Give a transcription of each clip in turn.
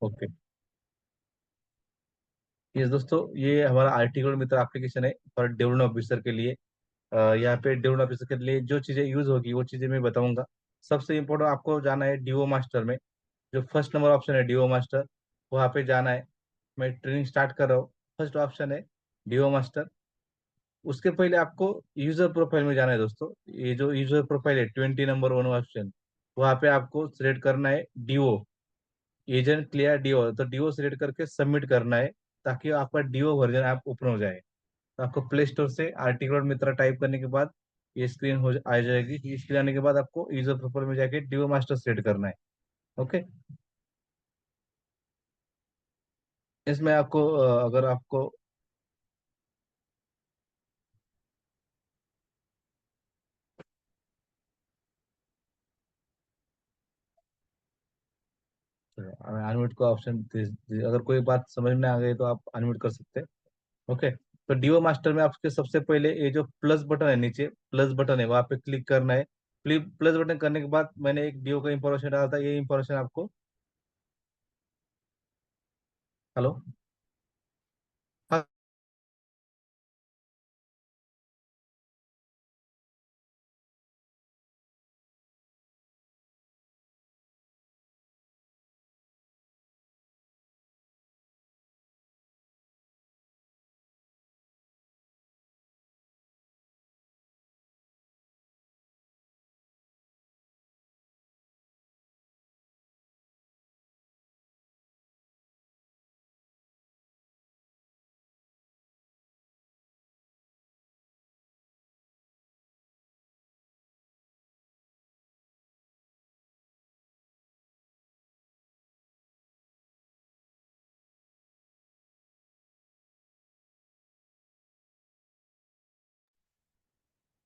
Okay. ये दोस्तों, ये हमारा आर्टिकल मित्र एप्लीकेशन है फॉर डेवलपमेंट ऑफिसर के लिए। यहाँ पे डेवलपमेंट ऑफिसर के लिए जो चीजें यूज होगी वो चीजें मैं बताऊंगा। सबसे इम्पोर्टेंट आपको जाना है डीओ मास्टर में। जो फर्स्ट नंबर ऑप्शन है डीओ मास्टर, वहाँ पे जाना है। मैं ट्रेनिंग स्टार्ट कर रहा हूँ। फर्स्ट ऑप्शन है डीओ मास्टर। उसके पहले आपको यूजर प्रोफाइल में जाना है दोस्तों। ये जो यूजर प्रोफाइल है 20 नंबर 1 ऑप्शन, वहाँ पे आपको सिलेक्ट करना है डीओ, एजेंट क्लियर डीओ। तो डीओ सिलेक्ट करके सबमिट करना है, ताकि आपका डीओ वर्जन ऐप ओपन हो जाए। तो आपको प्ले स्टोर से आर्टिकल मित्रा टाइप करने के बाद ये स्क्रीन आ जाएगी। ये स्क्रीन आने के बाद आपको यूजर प्रोफाइल में जाके डीओ मास्टर सेट करना है। ओके। इसमें आपको अगर आपको अनम्यूट का ऑप्शन, अगर कोई बात समझ में आ गई तो आप अनम्यूट कर सकते हैं। ओके। तो डीओ मास्टर में आपके सबसे पहले ये जो प्लस बटन है, नीचे प्लस बटन है, वहां पे क्लिक करना है। प्लस बटन करने के बाद मैंने एक डीओ का इंफॉर्मेशन डाला था, ये इंफॉर्मेशन आपको। हेलो। हाँ।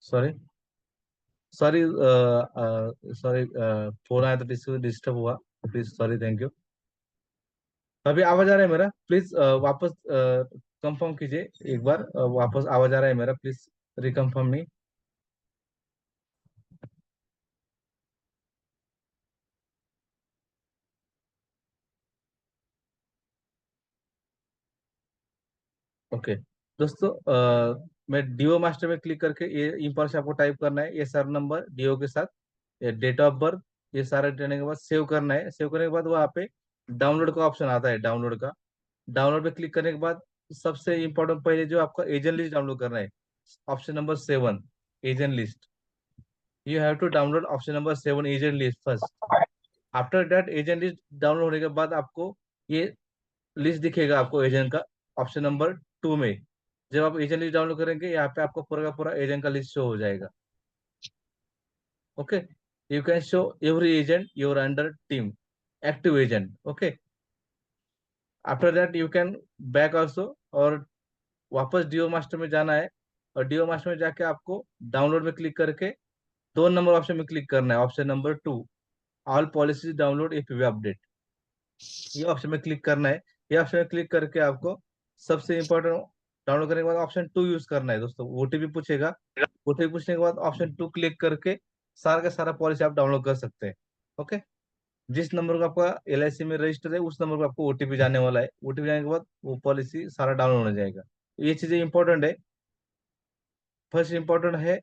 सॉरी। सॉरी। सॉरी। फोन आया तो डिस्टर्ब हुआ। Please sorry, thank you. अभी आवाज आ रहा है मेरा? प्लीज वापस कंफर्म कीजिए एक बार। वापस आवाज आ रहा है मेरा? Please reconfirm me. ओके। दोस्तों, मैं डीओ मास्टर में क्लिक करके ये इंफॉर्मेशन आपको टाइप करना है, ये सर नंबर डीओ के साथ, ये डेट ऑफ बर्थ, ये सारा देने के बाद सेव करना है। सेव करने के बाद वहाँ पे डाउनलोड का ऑप्शन आता है, डाउनलोड का। डाउनलोड पे क्लिक करने के बाद सबसे इंपॉर्टेंट पहले जो आपका एजेंट लिस्ट डाउनलोड करना है, option number 7, agent list. You have to download option number 7, agent list first. After that agent list download होने के बाद आपको ये लिस्ट दिखेगा आपको एजेंट का, ऑप्शन नंबर 2 में। जब आप एजेंट लिस्ट डाउनलोड करेंगे, यहाँ पे आपको पूरा का पूरा एजेंट का लिस्ट शो हो जाएगा। Okay. You can show every agent your under team, active agent. Okay. After that you can back also, और वापस डीओ मास्टर में जाना है। और डीओ मास्टर में जाके आपको डाउनलोड में क्लिक करके 2 नंबर ऑप्शन में क्लिक करना है, option number 2, all policies download if you update. ये ऑप्शन में क्लिक करना है। ये ऑप्शन में क्लिक करके आपको सबसे इंपॉर्टेंट, डाउनलोड करने के बाद ऑप्शन 2 यूज करना है दोस्तों। ओटीपी पूछेगा, ओटीपी पूछने के बाद ऑप्शन 2 क्लिक करके सारा का सारा पॉलिसी आप डाउनलोड कर सकते हैं। ओके। जिस नंबर का आपका एलआईसी में रजिस्टर है, उस नंबर को आपको ओटीपी जाने वाला है। ओटीपी जाने के बाद वो पॉलिसी सारा डाउनलोड हो जाएगा। ये चीजें इंपॉर्टेंट है। फर्स्ट इंपॉर्टेंट है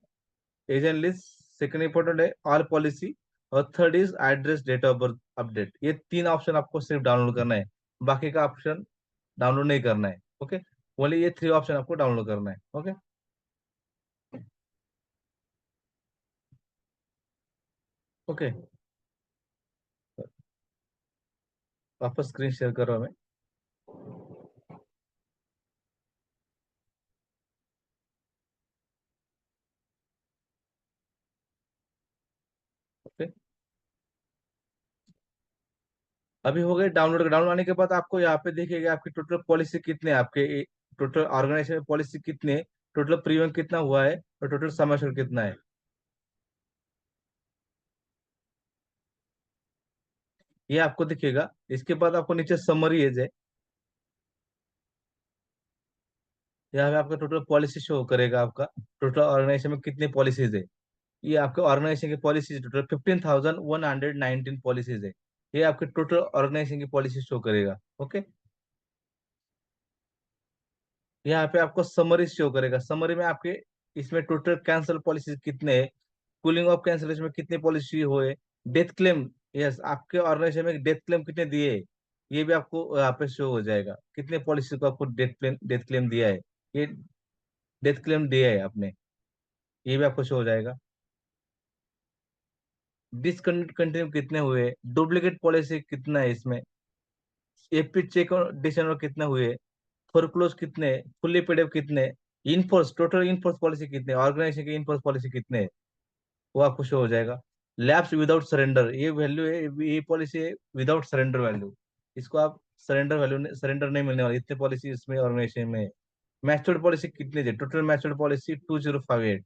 एजेंट लिस्ट, सेकंड इंपॉर्टेंट है ऑल पॉलिसी, और third is address date of birth update. ये 3 ऑप्शन आपको सिर्फ डाउनलोड करना है, बाकी का ऑप्शन डाउनलोड नहीं करना है। ओके। ओनली ये 3 ऑप्शन आपको डाउनलोड करना है। ओके। ओके। वापस स्क्रीन शेयर कर रहा हूँ मैं। ओके। अभी हो गए डाउनलोड। डाउनलोड आने के बाद आपको यहाँ पे देखिएगा आपकी टोटल पॉलिसी कितने हैं, आपके टोटल ऑर्गेनाइजेशन में पॉलिसी कितने हैं, टोटल प्रीमियम कितना हुआ है, और टोटल समय कितना है, ये आपको दिखेगा। इसके बाद आपको नीचे समरी एज है, यहाँ पे आपका टोटल पॉलिसी शो करेगा, आपका टोटल ऑर्गेनाइजेशन में कितनी पॉलिसीज है। ये आपके ऑर्गेनाइजेशन की पॉलिसीज टोटल 15,119 पॉलिसीज है। ये आपके टोटल ऑर्गेनाइजेशन की पॉलिसी शो करेगा। ओके, यहाँ पे आपको समरी शो करेगा। समरी में आपके इसमें टोटल कैंसल पॉलिसी कितने हैं, कूलिंग ऑफ कैंसिलेशन में कितने पॉलिसी हुए, डेथ क्लेम, यस आपके ऑर्गेनाइजेशन में डेथ क्लेम कितने दिए, ये भी आपको यहाँ पे शो हो जाएगा। कितने पॉलिसी को आपको डेथ क्लेम दिया है, ये डेथ क्लेम दिया है आपने, ये भी आपको शो हो जाएगा। डिसकंटिन्यू कितने हुए, डुप्लीकेट पॉलिसी कितना है इसमें, एपी चेक और डिसऑनर कितने हुए, फोरक्लोज कितने, फुल्ली पेड अप कितने, इनफोर्स टोटल इनफोर्स पॉलिसी कितने, ऑर्गेनाइजेशन की इनफोर्स पॉलिसी कितने, वो आपको शो हो जाएगा। लैप्स विदाउट सरेंडर, ये वैल्यू है, ये पॉलिसी है विदाउट सरेंडर वैल्यू, इसको आप सरेंडर वैल्यू सरेंडर नहीं मिलने वाली, इतने पॉलिसी इसमें ऑर्गेनाइजेशन में। मैच्योर्ड पॉलिसी कितनी है, total matured policy 2058,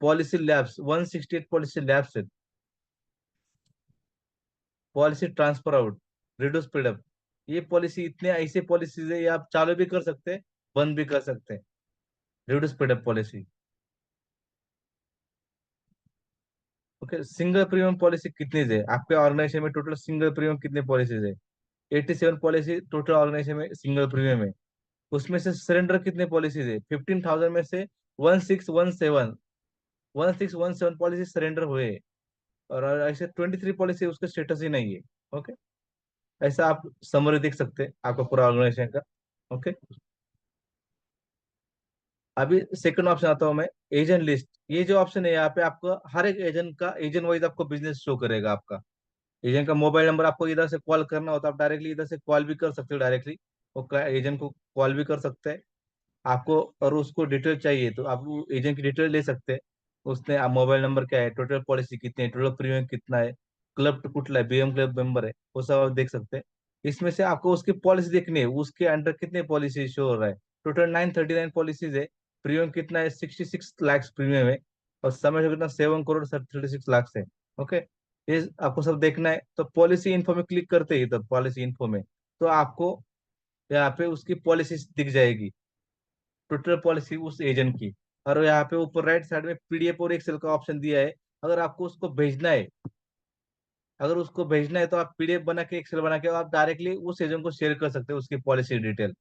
policy lapse 168 policy lapse है, policy transfer out, reduce speed, ये पॉलिसी इतने ऐसे पॉलिसीज है, ये आप चालू भी कर सकते हैं, बंद भी कर सकते हैं। Reduce speed policy. Okay, single premium policy कितनी है आपके ऑर्गेनाइजेशन में, टोटल सिंगल प्रीमियम कितने पॉलिसीज है, 87 पॉलिसी टोटल ऑर्गेनाइजेशन में सिंगल प्रीमियम है। उसमें से सरेंडर कितने पॉलिसीज है, 15,000 में से 1617 पॉलिसी सरेंडर हुए, और ऐसे 23 पॉलिसी उसका स्टेटस ही नहीं है। ओके, ऐसा आप समरी देख सकते हैं आपका पूरा ऑर्गेनाइजेशन का। ओके, अभी सेकंड ऑप्शन आता हूँ मैं, एजेंट लिस्ट। ये जो ऑप्शन है यहाँ पे आपको हर एक एजेंट का एजेंट वाइज आपको बिजनेस शो करेगा आपका। एजेंट का मोबाइल नंबर, आपको इधर से कॉल करना होता है, आप डायरेक्टली इधर से कॉल भी कर सकते हो डायरेक्टली, वो एजेंट को कॉल भी कर सकते हैं आपको। और उसको डिटेल चाहिए तो आप एजेंट की डिटेल ले सकते हैं। उसने आप मोबाइल नंबर क्या है, टोटल पॉलिसी कितनी है, टोटल प्रीमियम कितना है, क्लब कुटला है, बीएम क्लब मेंबर है, वो सब आप देख सकते हैं। इसमें से आपको उसकी पॉलिसी देखनी है, उसके अंडर कितने पॉलिसी शो हो रहा है। टोटल 939 पॉलिसीज है, प्रीमियम कितना है, 66 लाख प्रीमियम है, और समय कितना 7 करोड़ 36 लाख है। ओके, ये आपको सब देखना है, तो पॉलिसी इन्फो में क्लिक करते ही, तब पॉलिसी इन्फो में तो आपको यहाँ पे उसकी पॉलिसी दिख जाएगी, टोटल पॉलिसी उस एजेंट की। और यहाँ पे ऊपर राइट साइड में पीडीएफ और एक्सेल का ऑप्शन दिया है। अगर आपको उसको भेजना है, अगर उसको भेजना है तो आप पीडीएफ बना के, एक्सेल बना के आप डायरेक्टली उस एजेंट को शेयर कर सकते हो उसकी पॉलिसी डिटेल।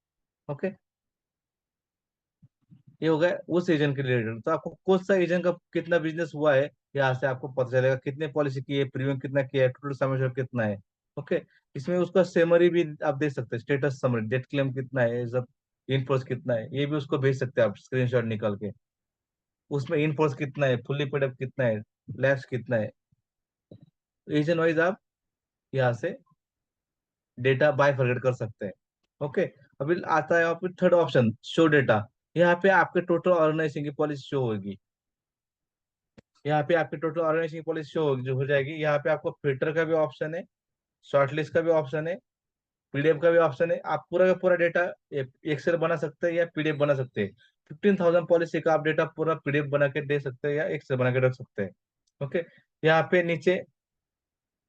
ओके, ये हो गया उस एजेंट के रिलेटेड। तो आपको कौन सा एजेंट का कितना बिजनेस हुआ है, यहाँ से आपको पता चलेगा, कितने पॉलिसी की है, प्रीमियम कितना किया है, टोटल समय कितना है। ओके, इसमें उसका सेमरी भी आप देख सकते हैं, स्टेटस समरी, डेट क्लेम कितना है, सब इनफोर्स कितना है, ये भी उसको भेज सकते हैं आप स्क्रीनशॉट निकाल के। उसमें इनफोर्स कितना है, फुल्ली पेड अप कितना है, लैप्स कितना है, रीजन वाइज आप यहाँ से डेटा बाय फॉरगेट कर सकते हैं। ओके, अभी आता है आपको थर्ड ऑप्शन, शो डेटा। यहाँ पे आपके टोटल ऑर्गेनाइजेशन की पॉलिसी शो होगी, यहाँ पे आपकी टोटल ऑर्गेनाइजेशन की पॉलिसी शो होगी, जो हो जाएगी। यहाँ पे आपको फिल्टर का भी ऑप्शन है, शॉर्टलिस्ट का भी ऑप्शन है, पीडीएफ का भी ऑप्शन है। आप पूरा का पूरा डेटा एक्सेल बना सकते हैं या पीडीएफ बना सकते हैं। 15,000 पॉलिसी का आप डेटा पूरा पीडीएफ बना के दे सकते हैं या एक्सेल बना के रख सकते हैं। ओके, यहाँ पे नीचे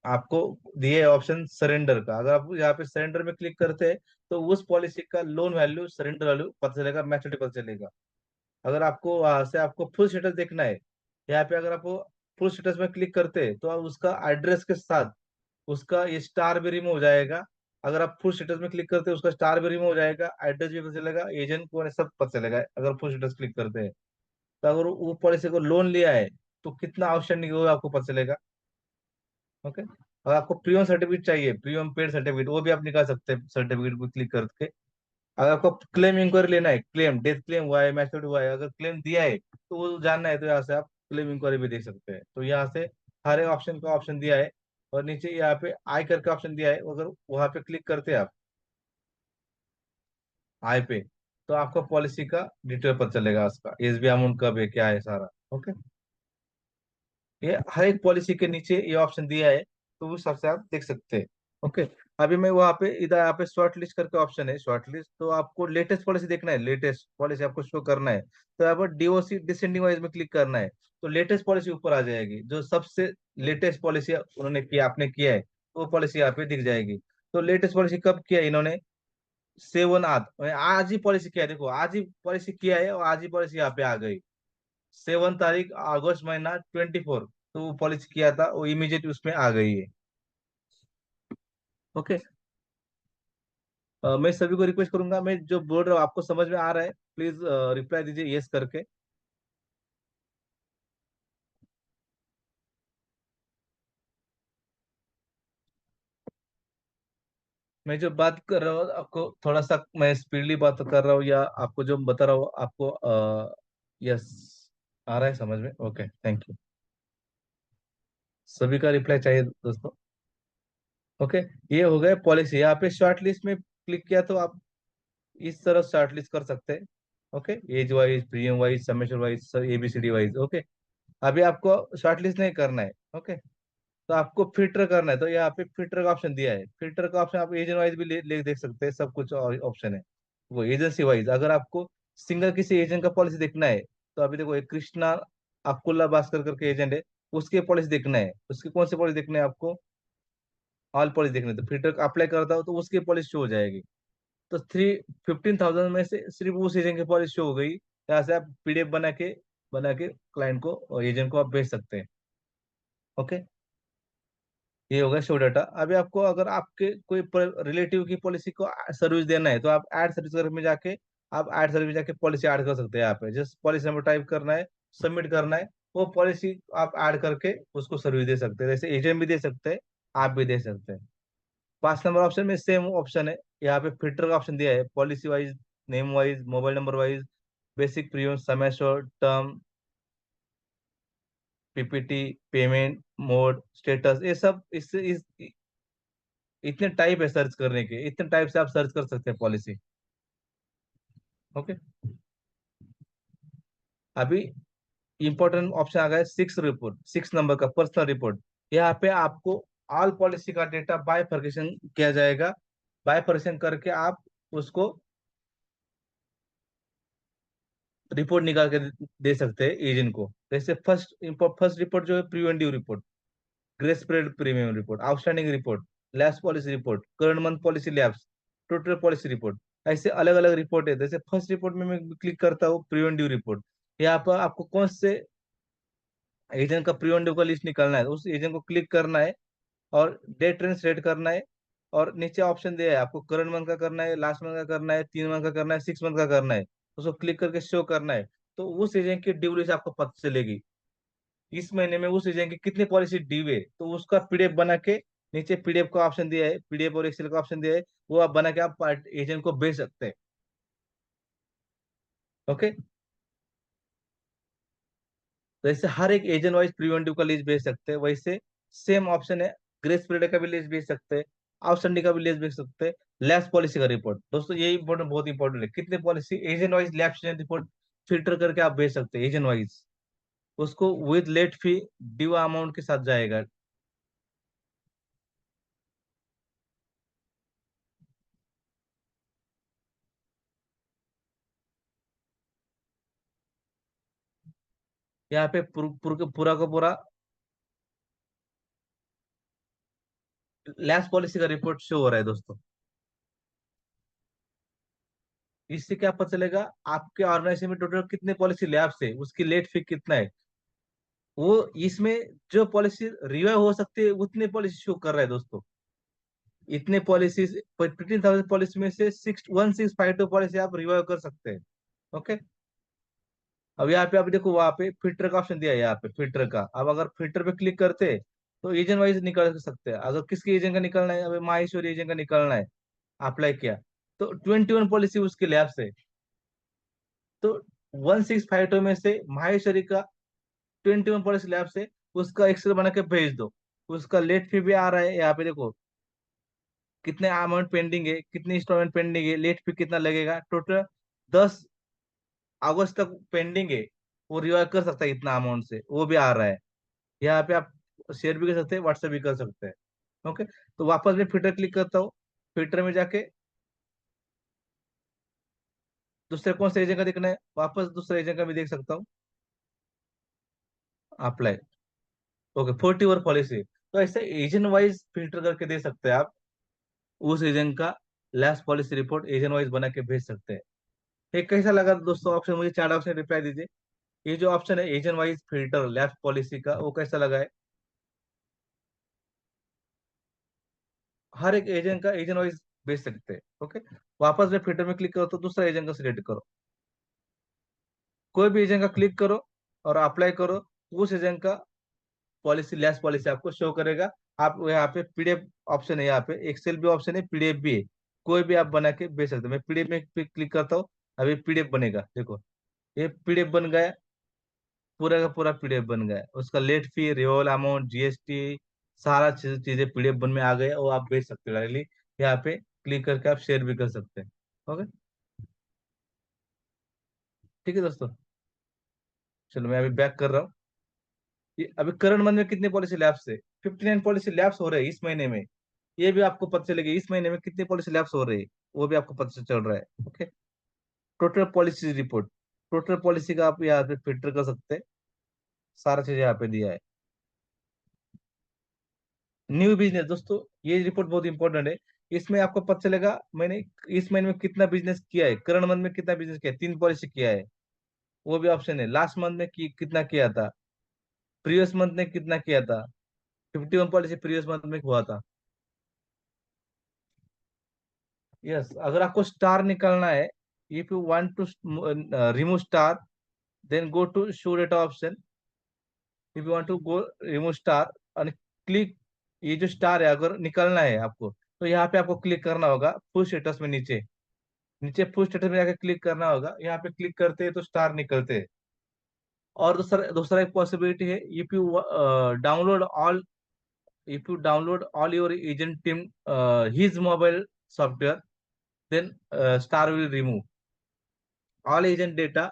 आपको दिए ऑप्शन सरेंडर का, अगर आप यहाँ पे सरेंडर में क्लिक करते हैं तो उस पॉलिसी का लोन वैल्यू, सरेंडर वैल्यू पता चलेगा, मैच्योरिटी पता चलेगा। अगर आपको वहां से आपको फुल स्टेटस देखना है, यहाँ पे अगर आपको फुल स्टेटस में क्लिक करते हैं तो आप उसका एड्रेस के साथ उसका ये स्टार भी रिमूव हो जाएगा। अगर आप फुल स्टेटस में क्लिक करते हैं उसका स्टार भी रिमूव हो जाएगा, एड्रेस भी पता चलेगा, एजेंट कौन है सब पता चलेगा अगर फुल स्टेटस क्लिक करते हैं। तो अगर वो पॉलिसी को लोन लिया है तो कितना आउटस्टैंडिंग होगा आपको पता चलेगा। ओके, और आपको प्रीमियम सर्टिफिकेट चाहिए, प्रीमियम पेड सर्टिफिकेट, वो भी आप निकाल सकते हैं सर्टिफिकेट को क्लिक करके। अगर आपको क्लेम इंक्वायरी लेना है, क्लेम डेथ क्लेम हुआ है, मैच्योर हुआ है, अगर क्लेम दिया है तो वो जानना है, तो यहाँ से आप क्लेम इंक्वायरी भी देख सकते हैं। तो यहाँ से हर एक ऑप्शन का ऑप्शन दिया है। और नीचे यहाँ पे आई कर का ऑप्शन दिया है, अगर वहां पे क्लिक करते हैं आप आई पे, तो आपको पॉलिसी का डिटेल पता चलेगा, उसका एसबी अमाउंट कब है, क्या है सारा। ओके, ये हर एक पॉलिसी के नीचे ये ऑप्शन दिया है, तो उस हिसाब से आप देख सकते हैं। ओके, अभी मैं वहाँ पे इधर यहाँ पे शॉर्ट लिस्ट करके ऑप्शन है, शॉर्ट लिस्ट, तो आपको लेटेस्ट पॉलिसी देखना है, लेटेस्ट पॉलिसी आपको शो करना है, तो यहाँ पर डीओसी डिसेंडिंग वाइज में क्लिक करना है, तो लेटेस्ट पॉलिसी ऊपर आ जाएगी, जो सबसे लेटेस्ट पॉलिसी उन्होंने किया, आपने किया है, वो पॉलिसी यहाँ पे दिख जाएगी। तो लेटेस्ट पॉलिसी कब किया है इन्होंने, 7 आज ही पॉलिसी किया है, देखो आज ही पॉलिसी किया है और आज ही पॉलिसी यहाँ पे आ गई, 7 तारीख अगस्त महीना 24, तो वो पॉलिसी किया था वो इमीडिएट उसमें आ गई है। ओके। मैं सभी को रिक्वेस्ट करूंगा, मैं जो बोल रहा हूँ आपको समझ में आ रहा है, प्लीज रिप्लाई दीजिए यस करके। मैं जो बात कर रहा हूँ आपको थोड़ा सा मैं स्पीडली बात कर रहा हूँ, या आपको जो बता रहा हूँ आपको यस आ रहा है समझ में? Okay, thank you. सभी का रिप्लाई चाहिए दोस्तों। ओके, ये हो गया पॉलिसी। यहाँ पे शॉर्ट लिस्ट में क्लिक किया तो आप इस तरह शॉर्ट लिस्ट कर सकते हैं। Okay, age wise, premium wise, summation wise, A B C D wise. Okay, अभी आपको शॉर्ट लिस्ट नहीं करना है। ओके, तो आपको फिल्टर करना है, तो यहाँ पे फिल्टर का ऑप्शन दिया है। फिल्टर का ऑप्शन आप एजेंट वाइज भी ले देख सकते हैं, सब कुछ ऑप्शन है। वो एजेंसी वाइज, अगर आपको सिंगल किसी एजेंट का पॉलिसी देखना है, तो अभी देखो एक कृष्णा अकुल्ला भास्कर करके एजेंट है, उसके पॉलिसी देखना है। उसकी कौन सी पॉलिसी देखना है आपको? ऑल पॉलिसी देखना है, तो फिल्टर अप्लाई करता हो तो उसकी पॉलिसी शो हो जाएगी। तो 15,000 में से सिर्फ उस एजेंट की पॉलिसी शो हो गई। यहाँ से आप पीडीएफ बना के क्लाइंट को और एजेंट को आप भेज सकते हैं। ओके, ये होगा शो डाटा। अभी आपको अगर आपके कोई रिलेटिव की पॉलिसी को सर्विस देना है, तो आप ऐड सर्विस में जाके आप ऐड सर्विस जाके पॉलिसी ऐड कर सकते हैं। यहाँ पे जस्ट पॉलिसी नंबर टाइप करना है, सबमिट करना है, वो पॉलिसी आप ऐड करके उसको सर्विस दे सकते हैं। जैसे एजेंट भी दे सकते हैं, आप भी दे सकते हैं। 5 नंबर ऑप्शन में सेम ऑप्शन है। यहाँ पे फिल्टर का ऑप्शन दिया है, policy wise, name wise, mobile number wise, basic premium, समय short term, PPT, payment mode, status, ये सब इतने टाइप है सर्च करने के, इतने टाइप से आप सर्च कर सकते हैं पॉलिसी। ओके, अभी इंपॉर्टेंट ऑप्शन आ गया है 6 रिपोर्ट, 6 नंबर का पर्सनल रिपोर्ट। यहाँ पे आपको ऑल पॉलिसी का डेटा बायफर्केशन किया जाएगा। बायफर्केशन करके आप उसको रिपोर्ट निकाल के दे सकते हैं एजेंट को। जैसे फर्स्ट रिपोर्ट जो है preventive report, grace period premium report, outstanding report, lapse policy report, current month policy lapse, total policy report. ऐसे अलग अलग रिपोर्ट है। जैसे फर्स्ट रिपोर्ट में मैं क्लिक करता हूँ प्रिवेंटिव रिपोर्ट, यहाँ पर आपको कौन से एजेंट का प्रिवेंटिव का लिस्ट निकालना है, उस एजेंट को क्लिक करना है और डेट रेंज सेट करना है। और नीचे ऑप्शन दिया है आपको, करंट मंथ का करना है, लास्ट मंथ का करना है, 3 मंथ का करना है, 6 मंथ का करना है, उसको क्लिक करके शो करना है। तो उस एजेंट की ड्यूरेशन आपको पता चलेगी, इस महीने में उस एजेंट की कितनी पॉलिसी ड्यू है। तो उसका पीडीएफ बना के, नीचे पीडीएफ का ऑप्शन दिया है, पीडीएफ और एक्सेल का ऑप्शन दिया है, वो आप बना के आप एजेंट को भेज सकते हैं। ओके, तो ऐसे हर एक एजेंट वाइज प्रिवेंटिव का लिस्ट भेज सकते हैं। वैसे सेम ऑप्शन है, ग्रेस पीरियड का भी लिस्ट भेज सकते हैं, आउटस्टैंडिंग का भी लिस्ट भेज सकते हैं, लैप्स पॉलिसी का रिपोर्ट। दोस्तों ये इंपॉर्टेंट, बहुत इंपॉर्टेंट है, कितने policy agent wise lapse report filter करके आप भेज सकते हैं एजेंट वाइज। उसको with late fee due amount के साथ जाएगा। यहाँ पे पूरा का पूरा लैप्स पॉलिसी का रिपोर्ट शो हो रहा है दोस्तों। इससे क्या पता चलेगा आपके ऑर्गेनाइजेशन में टोटल कितने पॉलिसी लैप्स है, उसकी लेट फी कितना है। वो इसमें जो पॉलिसी रिवाइव हो सकती है उतने पॉलिसी शो कर रहा है दोस्तों। इतने पॉलिसी, 15,000 पॉलिसी में से 1652 पॉलिसी आप रिवाइव कर सकते हैं। ओके, अब यहाँ पे आप देखो, वहां पे फिल्टर का ऑप्शन दिया है। यहाँ पे फिल्टर का, अब अगर फिल्टर पे क्लिक करते हैं तो एजेंट वाइज निकाल सकते हैं। अगर किसके एजेंट का निकालना है, अभी माहेश्वरी एजेंट का निकालना है, अप्लाई किया, तो 21 पॉलिसी उसके लैब से। तो 1652 में से माहेश्वरी का 21 पॉलिसी लैब से उसका एक्सेल बना के भेज दो। उसका लेट फी भी आ रहा है, यहाँ पे देखो कितने अमाउंट पेंडिंग है, कितनी इंस्टॉलमेंट पेंडिंग है, लेट फी कितना लगेगा, टोटल 10 अगस्त तक पेंडिंग है। वो रिवाइव कर सकता है इतना अमाउंट से, वो भी आ रहा है। यहाँ पे आप शेयर भी कर सकते हैं, व्हाट्सएप भी कर सकते हैं। ओके, तो वापस मैं फिल्टर क्लिक करता हूँ। फिल्टर में जाके दूसरे कौन से एजेंट का देखना है, वापस दूसरे एजेंट का भी देख सकता हूँ। Apply, okay, 41 policy. तो ऐसे एजेंट वाइज फिल्टर करके दे सकते हैं आप। उस एजेंट का last policy report agent wise बना के भेज सकते हैं। ये कैसा लगा दोस्तों ऑप्शन? मुझे 4 ऑप्शन रिप्लाई दीजिए। ये जो ऑप्शन है agent wise filter lapse policy का, वो कैसा लगा है? हर एक एजेंट का एजेंट वाइज बेच सकते हैं। ओके, वापस में फिल्टर में क्लिक करो तो दूसरा एजेंट का सिलेक्ट करो, कोई भी एजेंट का क्लिक करो और अप्लाई करो, उस एजेंट का पॉलिसी, लेस पॉलिसी आपको शो करेगा। आप यहाँ पे पीडीएफ ऑप्शन है, यहाँ पे एक्सेल भी ऑप्शन है, पीडीएफ भी है, कोई भी आप बना के भेज सकते हो। मैं पीडीएफ में क्लिक करता हूँ, अभी पीडीएफ बनेगा, देखो ये पीडीएफ बन गया, पूरा का पूरा पीडीएफ बन गया। उसका लेट फी, रिवॉल अमाउंट, जीएसटी, सारा चीजें पीडीएफ बन में आ गए, और आप भेज सकते हो डायरेक्टली। यहाँ पे क्लिक करके आप शेयर भी कर सकते हैं। ओके, ठीक है दोस्तों, चलो मैं अभी बैक कर रहा हूँ। ये अभी करंट मंथ में कितनी पॉलिसी लैप्स है? 59 पॉलिसी लैप्स हो रहे हैं इस महीने में। ये भी आपको पता चलेगा इस महीने में कितनी पॉलिसी लैप्स हो रही है, वो भी आपको पता चल रहा है। Okay, total policy report, total policy का आप यहाँ पे फिल्टर कर सकते हैं, सारा चीज यहाँ पे दिया है। न्यू बिजनेस दोस्तों, ये रिपोर्ट बहुत इंपॉर्टेंट है। इसमें आपको पता चलेगा मैंने इस महीने में कितना बिजनेस किया है, करंट मंथ में कितना बिजनेस किया है, 3 पॉलिसी किया है, वो भी ऑप्शन है। लास्ट मंथ में कितना किया था, प्रीवियस मंथ में कितना किया था, 51 पॉलिसी प्रीवियस मंथ में हुआ था। यस, अगर आपको स्टार निकालना है, if you want to remove star, then go to show data option. If you want to go remove star और क्लिक, ये जो स्टार है अगर निकालना है आपको, तो यहाँ पे आपको क्लिक करना होगा फुल स्टेटस में, नीचे नीचे फुल स्टेटस में जाके क्लिक करना होगा। यहाँ पे क्लिक करते हैं तो स्टार निकलते हैं। और दूसरा दूसरा एक पॉसिबिलिटी है, if you download all, if you download all your agent team his mobile software, then star will remove all agent data,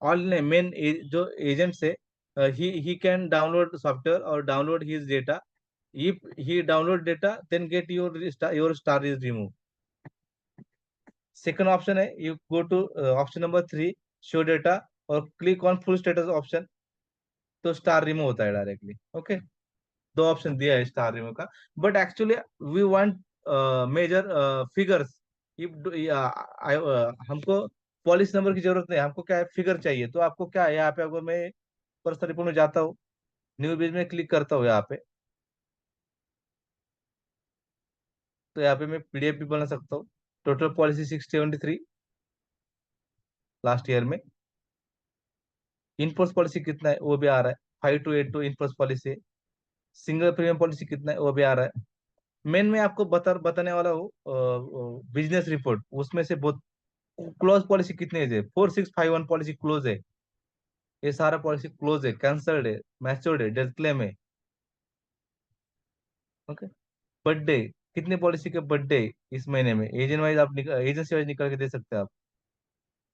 all ने मेन जो एजेंट्स है, ही कैन डाउनलोड सॉफ्टवेयर और download his data. If he download data, then get your star is remove. Second option है, you go to option number 3, show data, और click on full status option, तो star remove होता है directly. Okay, दो option दिया है star remove का। But actually we want major figures. हमको पॉलिसी नंबर की जरूरत नहीं, हमको क्या है, फिगर चाहिए। तो आपको क्या है, यहाँ पे अगर मैं पर्सनल रिपोर्ट में जाता हूँ, न्यू पेज में क्लिक करता हूँ यहाँ पे, तो यहाँ पे मैं पीडीएफ भी बना सकता हूँ। टोटल पॉलिसी 673 लास्ट ईयर में। इनफोर्स पॉलिसी कितना है वो भी आ रहा है, 5282 enforce policy. Single premium policy कितना है वो भी आ रहा है। मेन में आपको बताने वाला हूँ बिजनेस रिपोर्ट, उसमें से बहुत क्लोज पॉलिसी कितनी है, 4651 पॉलिसी क्लोज है। ये सारा पॉलिसी क्लोज है, कैंसल्ड है, मैच्योर्ड है, डेथ क्लेम है। ओके, बर्थडे, कितने पॉलिसी के बर्थडे इस महीने में, एजेंट वाइज आप एजेंसी वाइज निकाल के दे सकते हैं आप।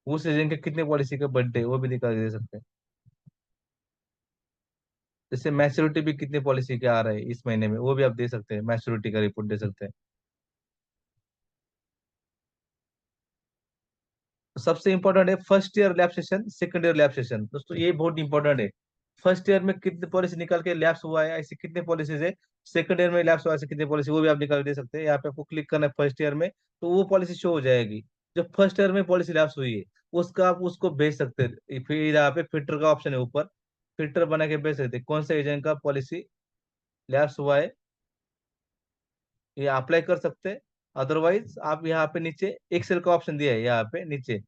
उस एजेंट के कितने पॉलिसी के बर्थडे वो भी निकाल के दे सकते हैं। जैसे मैच्योरिटी भी कितने पॉलिसी के आ रहे हैं इस महीने में, वो भी आप दे सकते हैं, मैच्योरिटी का रिपोर्ट दे सकते हैं। सबसे इंपॉर्टेंट है first year lab session, second year lab session. दोस्तों ये बहुत इंपॉर्टेंट है। फर्स्ट ईयर में कितने पॉलिसी निकाल के लैप्स हुआ है, ऐसे कितने पॉलिसीज है। सेकंड ईयर में लैप्स हुआ है, ऐसे कितने पॉलिसी, वो भी आप निकाल के दे सकते हैं। यहाँ पे आपको क्लिक करना है फर्स्ट ईयर में, तो वो पॉलिसी शो हो जाएगी। जो फर्स्ट ईयर में पॉलिसी लैप्स हुई है, उसका आप उसको भेज सकते हैं। फिर यहाँ पे फिल्टर का ऑप्शन है ऊपर, फिल्टर बना के भेज सकते हैं कौन से एजेंट का पॉलिसी लैप्स हुआ है, ये अप्लाई कर सकते हैं। अदरवाइज आप यहाँ पे नीचे एक्सेल का ऑप्शन दिया है, यहाँ पे नीचे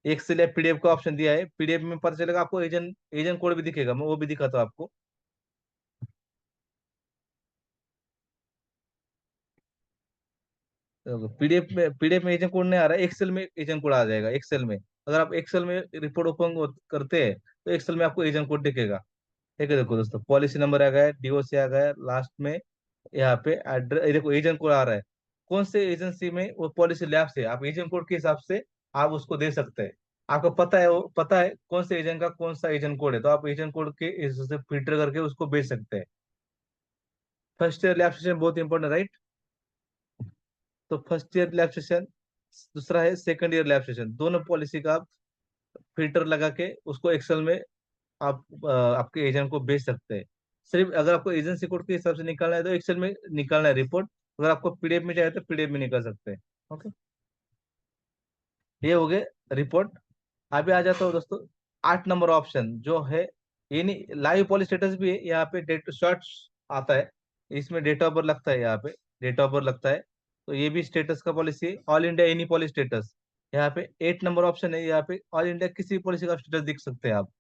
एक्सेल या पीडीएफ का ऑप्शन दिया है। पीडीएफ में पता चलेगा आपको, एजेंट एजेंट कोड भी दिखेगा, मैं वो भी दिखाता हूँ आपको। पीडीएफ में एजेंट कोड नहीं आ रहा है, एक्सेल में एजेंट कोड आ जाएगा। एक्सेल में अगर आप एक्सेल में रिपोर्ट ओपन करते हैं, तो एक्सेल में आपको एजेंट कोड दिखेगा। ठीक है, देखो दोस्तों, पॉलिसी नंबर आ गया है, डीओसी आ गया है लास्ट में, यहाँ पे एड्रेस, देखो एजेंट कोड आ रहा है। कौन से एजेंसी में वो पॉलिसी लैप्स है, आप एजेंट कोड के हिसाब से आप उसको दे सकते हैं। आपको पता है, वो पता है कौन से एजेंट का कौन सा एजेंट कोड है, तो आप एजेंट कोड के हिसाब से फिल्टर करके उसको भेज सकते हैं। फर्स्ट ईयर लैब सेशन बहुत इंपॉर्टेंट, राइट। तो फर्स्ट ईयर लैब सेशन, दूसरा है सेकंड ईयर लैब सेशन, दोनों पॉलिसी का आप फिल्टर लगा के उसको एक्सेल में आप आपके एजेंट को भेज सकते हैं। सिर्फ अगर आपको एजेंसी कोड के हिसाब से निकालना है तो एक्सेल में निकालना है रिपोर्ट, अगर आपको पीडीएफ में चाहिए तो पीडीएफ में निकाल सकते हैं। ओके, ये हो गए रिपोर्ट। अभी आ जाता हूँ दोस्तों, 8 नंबर ऑप्शन जो है, ये नहीं, लाइव पॉलिसी स्टेटस भी है यहाँ पे, डेट शॉर्ट्स आता है। इसमें डेट ऑफ बर्थ लगता है यहाँ पे, डेट ऑफ बर्थ लगता है। तो ये भी स्टेटस का पॉलिसी है, all India any policy status. यहाँ पे 8 नंबर ऑप्शन है, यहाँ पे ऑल इंडिया किसी भी पॉलिसी का स्टेटस देख सकते हैं आप।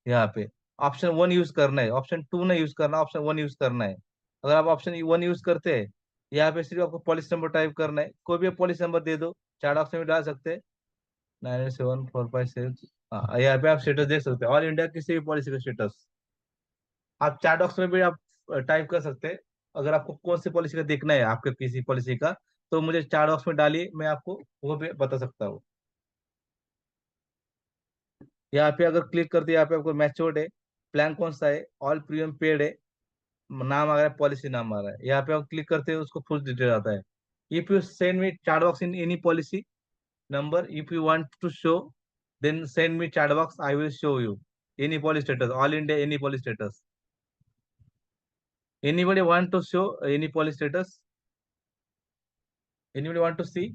यहाँ पे ऑप्शन वन यूज करना है, ऑप्शन टू नहीं यूज करना, ऑप्शन वन यूज करना है। अगर आप ऑप्शन वन यूज करते हैं, यहाँ पे सिर्फ आपको पॉलिसी नंबर टाइप करना है, कोई भी पॉलिसी नंबर दे दो, चार ऑप्शन में डाल सकते हैं, 98745 हाँ, यहाँ पे आप स्टेटस देख सकते हैं, ऑल इंडिया किसी भी पॉलिसी का स्टेटस। आप चैट बॉक्स में भी आप टाइप कर सकते हैं, अगर आपको कौन सी पॉलिसी का देखना है, आपके किसी पॉलिसी का, तो मुझे चैट बॉक्स में डालिए, मैं आपको वो भी बता सकता हूँ। यहाँ पे अगर क्लिक करते हैं, यहाँ पे आपको मैच्योर्ड है, प्लान कौन सा है, ऑल प्रीमियम पेड है, नाम आ रहा है, पॉलिसी नाम आ रहा है। यहाँ पे आप क्लिक करते हैं, उसको फुल डिटेल आता है। If you send me chat box in any policy number if you want to show, then send me chat box, I will show you any policy status, all India any policy status. Anybody want to show any policy status? Anybody want to see?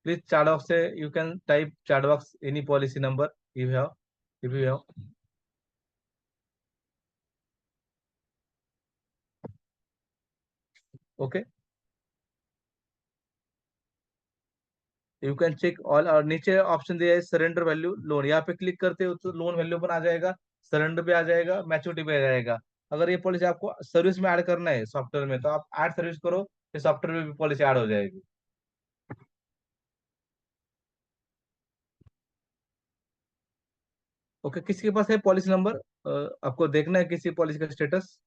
Please chat box say, you can type chat box any policy number you have, if you have. Okay, you can check all. और नीचे option दिया है surrender value loan, यहाँ पे click करते हो तो loan value पर आ जाएगा, सरेंडर पे आ जाएगा, मैच्योरिटी पे आ जाएगा। अगर ये पॉलिसी आपको सर्विस में ऐड करना है सॉफ्टवेयर में, तो आप ऐड सर्विस करो, ये सॉफ्टवेयर में भी पॉलिसी ऐड हो जाएगी। ओके, किसी के पास है पॉलिसी नंबर? आपको देखना है किसी पॉलिसी का स्टेटस?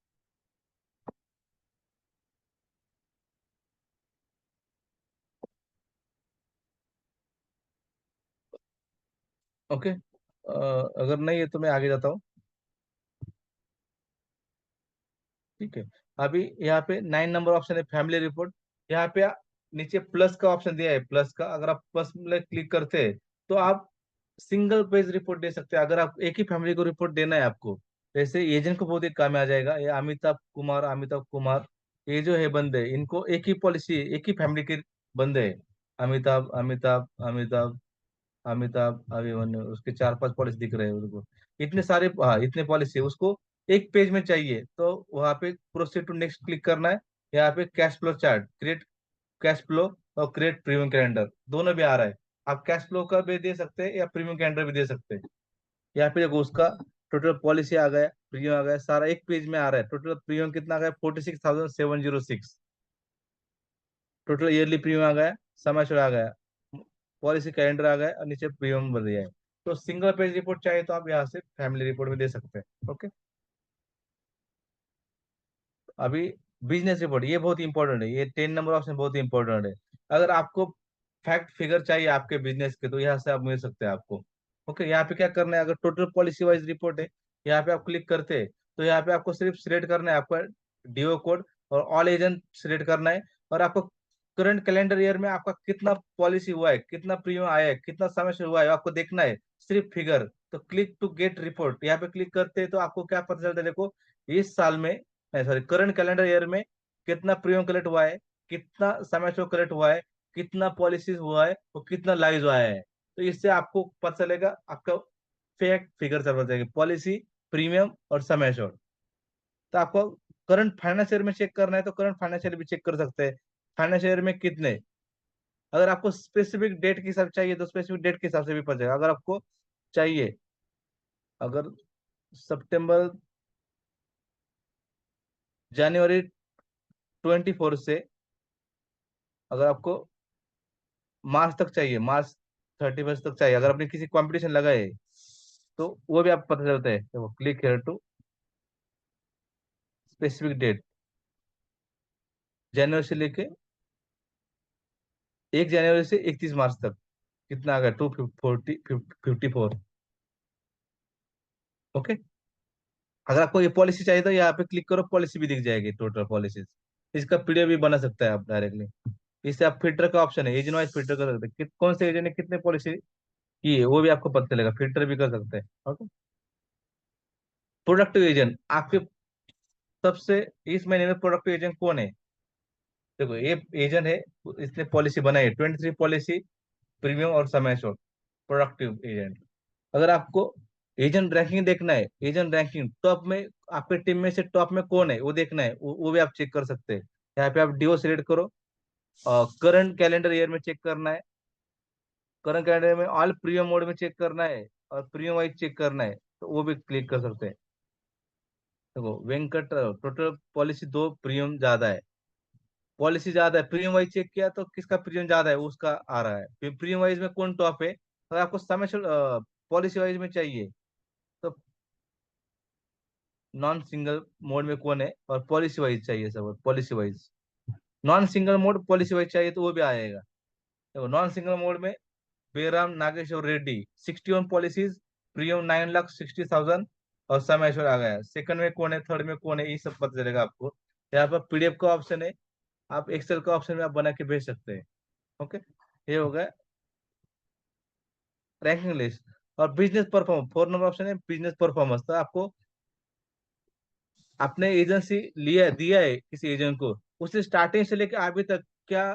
ओके, अगर नहीं है तो मैं आगे जाता हूँ। ठीक है, अभी यहाँ पे 9 नंबर ऑप्शन है फैमिली रिपोर्ट। यहाँ पे नीचे प्लस का ऑप्शन दिया है, प्लस का अगर आप प्लस में क्लिक करते हैं, तो आप सिंगल पेज रिपोर्ट दे सकते हैं। अगर आप एक ही फैमिली को रिपोर्ट देना है आपको, जैसे एजेंट को बहुत ही काम में आ जाएगा, ये अमिताभ कुमार, ये जो है बंदे, इनको एक ही पॉलिसी, एक ही फैमिली के बंदे हैं। अमिताभ अमिताभ अमिताभ अमिताभ अभिमन्यु, उसके चार पांच पॉलिसी दिख रहे हैं उनको, इतने सारे, हाँ इतने पॉलिसी है उसको, एक पेज में चाहिए, तो वहां पे प्रोसीड टू नेक्स्ट क्लिक करना है। यहाँ पे cash flow chart, create cash flow और क्रिएट प्रीमियम कैलेंडर, दोनों भी आ रहा है। आप कैश फ्लो का भी दे सकते हैं या प्रीमियम कैलेंडर भी दे सकते हैं। यहाँ पे देखो उसका टोटल पॉलिसी आ गया, प्रीमियम आ गया, सारा एक पेज में आ रहा है। टोटल प्रीमियम कितना आ गया? 46,706। टोटल ईयरली प्रीमियम आ गया, समय आ गया, पॉलिसी कैलेंडर आ गया, और नीचे प्रीमियम बढ़ गया है। तो सिंगल पेज रिपोर्ट चाहिए तो आप यहाँ से फैमिली रिपोर्ट में दे सकते हैं। ओके, अभी बिजनेस रिपोर्ट, ये बहुत इंपॉर्टेंट है, ये 10 नंबर ऑप्शन बहुत इंपॉर्टेंट है। अगर आपको फैक्ट फिगर चाहिए आपके बिजनेस के, तो यहाँ से आप मिल सकते हैं आपको। ओके, यहाँ पे क्या करना है, अगर टोटल पॉलिसी वाइज रिपोर्ट है, यहाँ पे आप क्लिक करते हैं, तो यहाँ पे आपको सिर्फ सिलेक्ट करना है आपका डीओ कोड, और ऑल एजेंट सिलेक्ट करना है, और आपको करंट कैलेंडर ईयर में आपका कितना पॉलिसी हुआ है, कितना प्रीमियम आया है, कितना समय से हुआ है, आपको देखना है सिर्फ फिगर। तो क्लिक टू गेट रिपोर्ट, यहाँ पे क्लिक करते हैं तो आपको क्या पता चलता है, देखो इस साल में, सॉरी करंट कैलेंडर ईयर में कितना प्रीमियम कलेक्ट हुआ है, कितना समय शो कलेक्ट हुआ है, कितना पॉलिसीज हुआ है, और कितना लाइव हुआ है। तो इससे आपको पता चलेगा, आपका फेक फिगर चल जाएगा, पॉलिसी, प्रीमियम और समय शो। तो आपको करंट फाइनेंशियल में चेक करना है, तो करंट फाइनेंशियल भी चेक कर सकते हैं, फाइनेंशियल में कितने। अगर आपको स्पेसिफिक डेट के हिसाब से चाहिए, तो स्पेसिफिक डेट के हिसाब से भी पता चलेगा। अगर आपको चाहिए, अगर सितंबर जनवरी 24 से, अगर आपको मार्च तक चाहिए, मार्च 31 तक चाहिए, अगर आपने किसी कंपटीशन लगाए, तो वो भी आपको पता चलता है। तो click here to specific date, जनवरी से लेके 1 जनवरी से 31 मार्च तक कितना आ गया? 240 54। ओके, अगर आपको ये पॉलिसी चाहिए तो यहाँ पे क्लिक करो, पॉलिसी भी दिख जाएगी, टोटल पॉलिसीज। इसका पीडीएफ भी बना सकता है आप डायरेक्टली। इससे आप फिल्टर का ऑप्शन है, एजेंट वाइज फिल्टर कर सकते हैं, कौन से एजेंट ने कितने पॉलिसी की है, वो भी आपको पता चलेगा, फिल्टर भी कर सकते हैं। ओके, प्रोडक्टिव एजेंट आपके सबसे, इस महीने में प्रोडक्टिव एजेंट कौन है? देखो ये एजेंट है, इसने पॉलिसी बनाई है 23 पॉलिसी, प्रीमियम और समय शॉर्ट, प्रोडक्टिव एजेंट। अगर आपको एजेंट रैंकिंग देखना है, एजेंट रैंकिंग टॉप में आपके टीम में से टॉप में कौन है वो देखना है, वो भी आप चेक कर सकते हैं। यहाँ पे आप डीओ सिलेक्ट करो, और करंट कैलेंडर ईयर में चेक करना है, करंट कैलेंडर में ऑल प्रीमियम मोड में चेक करना है, और प्रीमियम वाइज चेक करना है, तो वो भी क्लिक कर सकते हैं। देखो वेंकट टोटल पॉलिसी दो प्रीमियम ज्यादा है, पॉलिसी ज्यादा है, प्रीमियम वाइज चेक किया तो किसका प्रीमियम ज्यादा है उसका आ रहा है, फिर प्रीमियम वाइज में कौन टॉप है। अगर आपको समय पॉलिसी वाइज में चाहिए तो नॉन सिंगल मोड में कौन है, और पॉलिसी वाइज चाहिए सब, policy wise non single mode policy wise चाहिए तो वो भी आएगा। देखो नॉन सिंगल मोड में बेराम नागेश्वर रेड्डी 61 पॉलिसीज, प्रीमियम 9,60,000, और समाश्वर आ गया। सेकंड में कौन है, थर्ड में कौन है, ये सब पता चलेगा आपको। यहाँ पर पीडीएफ का ऑप्शन है, आप एक्सेल का ऑप्शन में आप बना के भेज सकते हैं। ओके, ये हो गया रैंकिंग लिस्ट। और बिजनेस परफॉर्मेंस, 4 नंबर ऑप्शन है बिजनेस परफॉर्मेंस, तो आपको आपने एजेंसी लिया दिया है किसी एजेंट को, उससे स्टार्टिंग से लेकर अभी तक क्या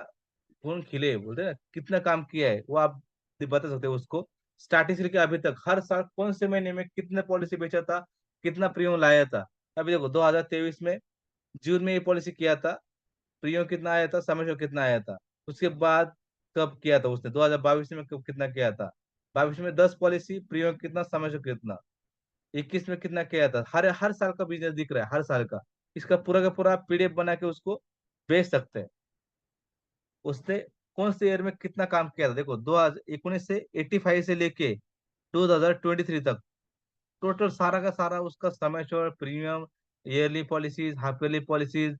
गुण खिले बोलते हैं ना, कितना काम किया है वो आप बता सकते हो उसको। स्टार्टिंग से लेकर अभी तक हर साल कौन से महीने में कितने पॉलिसी बेचा था, कितना प्रीमियम लाया था। अभी देखो 2023 में जून में ये पॉलिसी किया था, प्रीमियम कितना आया था, समय कितना आया था। उसके बाद कब किया था उसने, 2022 में कब कितना किया था, 22 में 10 पॉलिसी, प्रीमियम कितना, समय कितना, 21 में कितना किया था। हर हर साल का बिजनेस दिख रहा है, हर साल का। इसका पूरा का पूरा पीडीएफ बना के उसको बेच सकते हैं। उसने कौन से ईयर में कितना काम किया था, देखो 2019 से 85 से लेके 2023 तक टोटल सारा का सारा उसका समय premium, yearly policies, half yearly policies,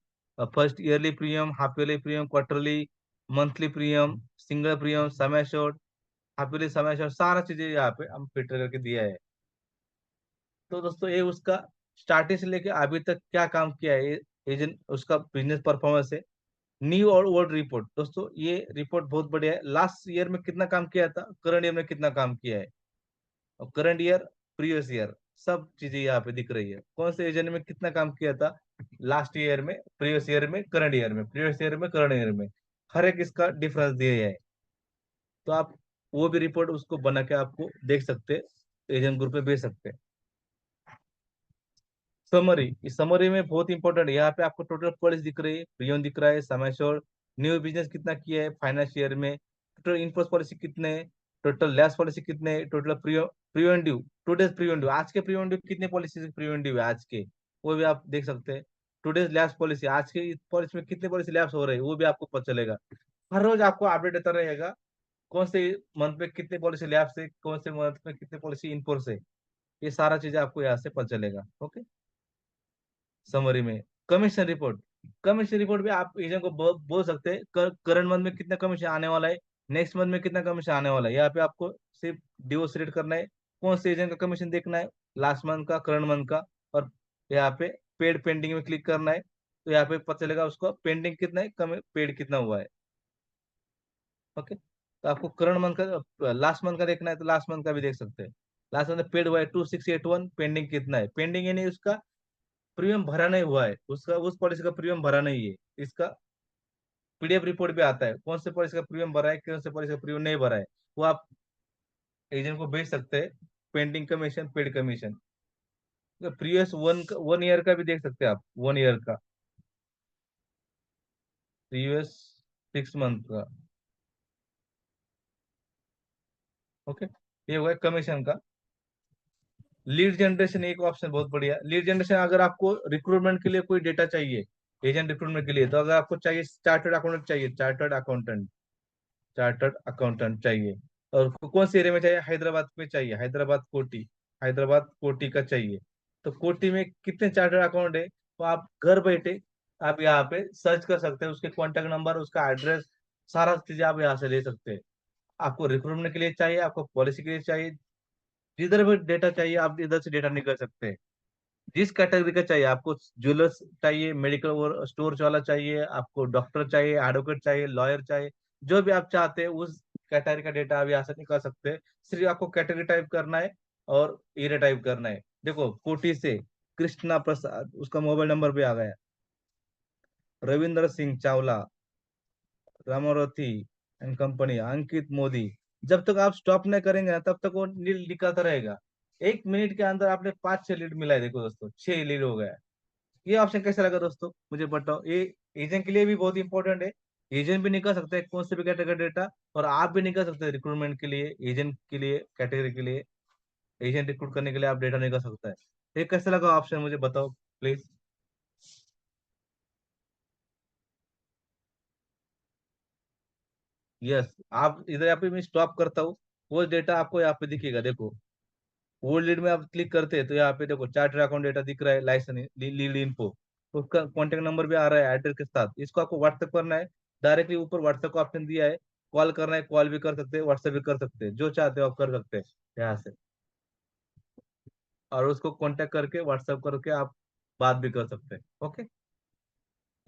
first yearly premium, half yearly premium, quarterly, monthly premium, single premium, समय हाफ ईयरली समय, सारा चीजें यहाँ पे हम फिल्टर करके दिया है। तो दोस्तों ये उसका स्टार्टिंग से लेके अभी तक क्या काम किया है, एजेंट उसका बिजनेस परफॉर्मेंस है। न्यू और ओल्ड रिपोर्ट, दोस्तों ये रिपोर्ट बहुत बढ़िया है, लास्ट ईयर में कितना काम किया था, करंट ईयर में कितना काम किया है, और करंट ईयर, प्रीवियस ईयर, सब चीजें यहाँ पे दिख रही है। कौन से एजेंट में कितना काम किया था लास्ट ईयर में, प्रीवियस ईयर में, करंट ईयर में, प्रीवियस ईयर में, करंट ईयर में, हर एक इसका डिफरेंस दिया है। तो आप वो भी रिपोर्ट उसको बना के आपको देख सकते हैं, एजेंट ग्रुप पे भेज सकते हैं। समरी, इस समरी में बहुत इंपॉर्टेंट है, यहाँ पे आपको टोटल पॉलिसी दिख रही है, प्रीमियम दिख रहा है, समय न्यू बिजनेस कितना किया है फाइनेंस ईयर में, टोटल इनफोर्स पॉलिसी कितने हैं, टोटल लैस पॉलिसी कितने हैं, टोटल प्रिवेंटिव, टूडेज प्रिवेंटिव, आज के प्रिवेंटिव कितने पॉलिसी प्रिवेंटिव है आज के, वो भी आप देख सकते हैं। टूडेज लैप्स पॉलिसी, आज के पॉलिसी में कितने पॉलिसी लैप्स हो रहे हैं वो भी आपको पता चलेगा। हर रोज आपको अपडेट देता रहेगा, कौन से मंथ में कितने पॉलिसी लैप्स है, कौन से मंथ में कितने पॉलिसी इनफोर्स है, ये सारा चीजें आपको यहाँ से पता चलेगा। ओके, समरी में कमीशन रिपोर्ट, कमीशन रिपोर्ट भी आप एजेंट को बोल सकते हैं करंट मंथ में कितना कमीशन आने वाला है, नेक्स्ट मंथ में कितना कमीशन आने वाला है। यहाँ पे आपको सिर्फ डिवो सिलेक्ट करना है, कौन से एजेंट का कमीशन देखना है, लास्ट मंथ का, करंट मंथ का, और यहाँ पे पेड पेंडिंग में क्लिक करना है, तो यहाँ पे पता चलेगा उसको पेंडिंग कितना है, कम पेड कितना हुआ है। ओके, तो आपको करंट मंथ का, लास्ट मंथ का देखना है तो लास्ट मंथ का भी देख सकते हैं। लास्ट मंथ पेड हुआ है 2681, पेंडिंग कितना है, पेंडिंग यानी उसका प्रीमियम भरा नहीं हुआ है, उसका उस पॉलिसी का प्रीमियम भरा नहीं है। इसका पीडीएफ रिपोर्ट भी आता है, कौन से पॉलिसी का प्रीमियम भरा है, कौन से पॉलिसी का प्रीमियम नहीं भरा है, वो आप एजेंट को भेज सकते हैं। Pending commission, paid commission, previous 1 year का भी देख सकते हैं आप, 1 ईयर का, प्रीवियस 6 मंथ का। ओके, ये हो गया कमीशन का। लीड जनरेशन एक ऑप्शन बहुत बढ़िया, लीड जनरेशन अगर आपको रिक्रूटमेंट के लिए कोई डेटा चाहिए, एजेंट रिक्रूटमेंट के लिए, तो अगर आपको चाहिए चार्टर्ड अकाउंटेंट चाहिए, चार्टर्ड अकाउंटेंट चाहिए, और कौन से एरिया में चाहिए, हैदराबाद में चाहिए, हैदराबाद कोटी का चाहिए। तो कोटी में कितने चार्टर्ड अकाउंट है, तो आप घर बैठे आप यहाँ पे सर्च कर सकते हैं, उसके कॉन्टेक्ट नंबर, उसका एड्रेस, सारा चीजें आप यहाँ से ले सकते हैं। आपको रिक्रूटमेंट के लिए चाहिए, आपको पॉलिसी के लिए चाहिए, जिधर भी डेटा चाहिए आप इधर से डेटा निकल सकते हैं। जिस कैटेगरी का चाहिए आपको, ज्वेलर्स चाहिए, मेडिकल और स्टोर वाला चाहिए, आपको डॉक्टर चाहिए, एडवोकेट चाहिए, लॉयर चाहिए, जो भी आप चाहते हैं उस कैटेगरी का डेटा आप यहाँ से निकाल सकते हैं। सिर्फ आपको कैटेगरी टाइप करना है और एरिया टाइप करना है। देखो कोटी से कृष्णा प्रसाद, उसका मोबाइल नंबर भी आ गया, रविंद्र सिंह चावला, रामारथी एंड कंपनी, अंकित मोदी। जब तक आप स्टॉप नहीं करेंगे ना तब तक वो नील दिखाता रहेगा। 1 मिनट के अंदर आपने 5-6 लीड मिला है, देखो दोस्तों 6 लीड हो गया। ये ऑप्शन कैसा लगा दोस्तों, मुझे बताओ। ये एजेंट के लिए भी बहुत इंपॉर्टेंट है। एजेंट भी निकल सकते हैं कौन से भी कैटेगरी डेटा, और आप भी निकल सकते हैं रिक्रूटमेंट के लिए, एजेंट के लिए, कैटेगरी के लिए। एजेंट रिक्रूट करने के लिए आप डेटा निकल सकता है। ये कैसा लगा ऑप्शन, मुझे बताओ प्लीज। यस, आप इधर यहाँ पे मैं स्टॉप करता हूँ। वो डेटा आपको यहाँ पे दिखेगा, देखो। वो लीड में आप क्लिक करते हैं तो यहाँ पे देखो चार्टर अकाउंट डेटा दिख रहा है, लाइसेंस लीड इन्फो, उसका कॉन्टेक्ट नंबर भी आ रहा है एड्रेस के साथ। इसको आपको व्हाट्सएप करना है। डायरेक्टली ऊपर व्हाट्सएप का ऑप्शन दिया है। कॉल करना है, कॉल भी कर सकते हैं, व्हाट्सएप भी कर सकते हैं, जो चाहते हो आप कर सकते हैं यहाँ से। और उसको कांटेक्ट करके व्हाट्सएप करके आप बात भी कर सकते हैं। ओके,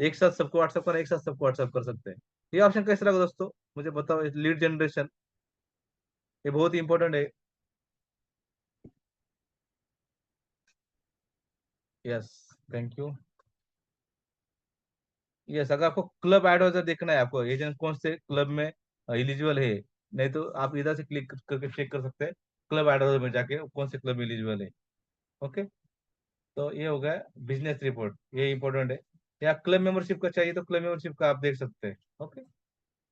एक साथ सबको व्हाट्सएप करना, एक साथ सबको व्हाट्सएप कर सकते हैं। ये ऑप्शन कैसे लगा दोस्तों, मुझे बताओ। लीड जनरेशन, ये बहुत ही इंपॉर्टेंट है। Yes, thank you. यस, अगर आपको क्लब एडवाइजर देखना है, आपको एजेंट कौन से क्लब में एलिजिबल है, नहीं तो आप इधर से क्लिक करके चेक कर सकते हैं क्लब एडवाइजर में जाके कौन से क्लब एलिजिबल है। ओके, तो ये हो गया बिजनेस रिपोर्ट, ये इंपॉर्टेंट है। या क्लब मेंबरशिप का चाहिए तो क्लब मेंबरशिप का आप देख सकते हैं। ओके,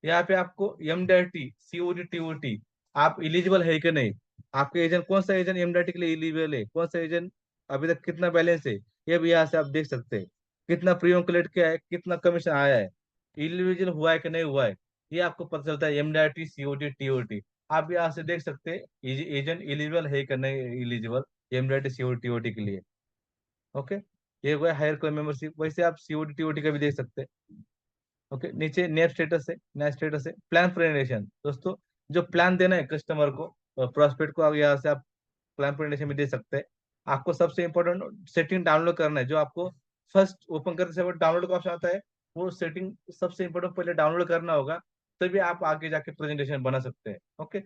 यहाँ पे आपको एमडीआरटी सीओडी टीओटी आप इलिजिबल है कि नहीं, आपके एजेंट कौन सा एजेंट एमडीआरटी के लिए इलिजिबल है, कौन सा एजेंट अभी तक कितना बैलेंस है, ये भी यहाँ से आप देख सकते हैं। कितना प्रीमियम कलेक्ट किया है, कितना कमीशन आया है, इलिजिबल हुआ है कि नहीं हुआ है, ये आपको पता चलता है एमडीआरटी सीओडी टीओटी। आप यहाँ से देख सकते हैं एजेंट इलिजिबल है कि नहीं इलिजिबल एमडीआरटी सीओडी टीओटी के लिए। ओके, ये हुआ हायर क्लब मेंबरशिप। वैसे आप सीओडी टीओटी का भी देख सकते हैं। ओके, नीचे नेट स्टेटस है, नेट स्टेटस है प्लान प्रेजेंटेशन दोस्तों। जो प्लान देना है कस्टमर को, प्रोस्पेक्ट को, आगे यहाँ से आप प्लान प्रेजेंटेशन भी दे सकते हैं। आपको सबसे इंपॉर्टेंट सेटिंग डाउनलोड करना है, जो आपको फर्स्ट ओपन करते समय डाउनलोड का ऑप्शन आता है। वो सेटिंग सबसे इंपॉर्टेंट पहले डाउनलोड करना होगा, तभी आप आगे जाके प्रेजेंटेशन बना सकते हैं। ओके,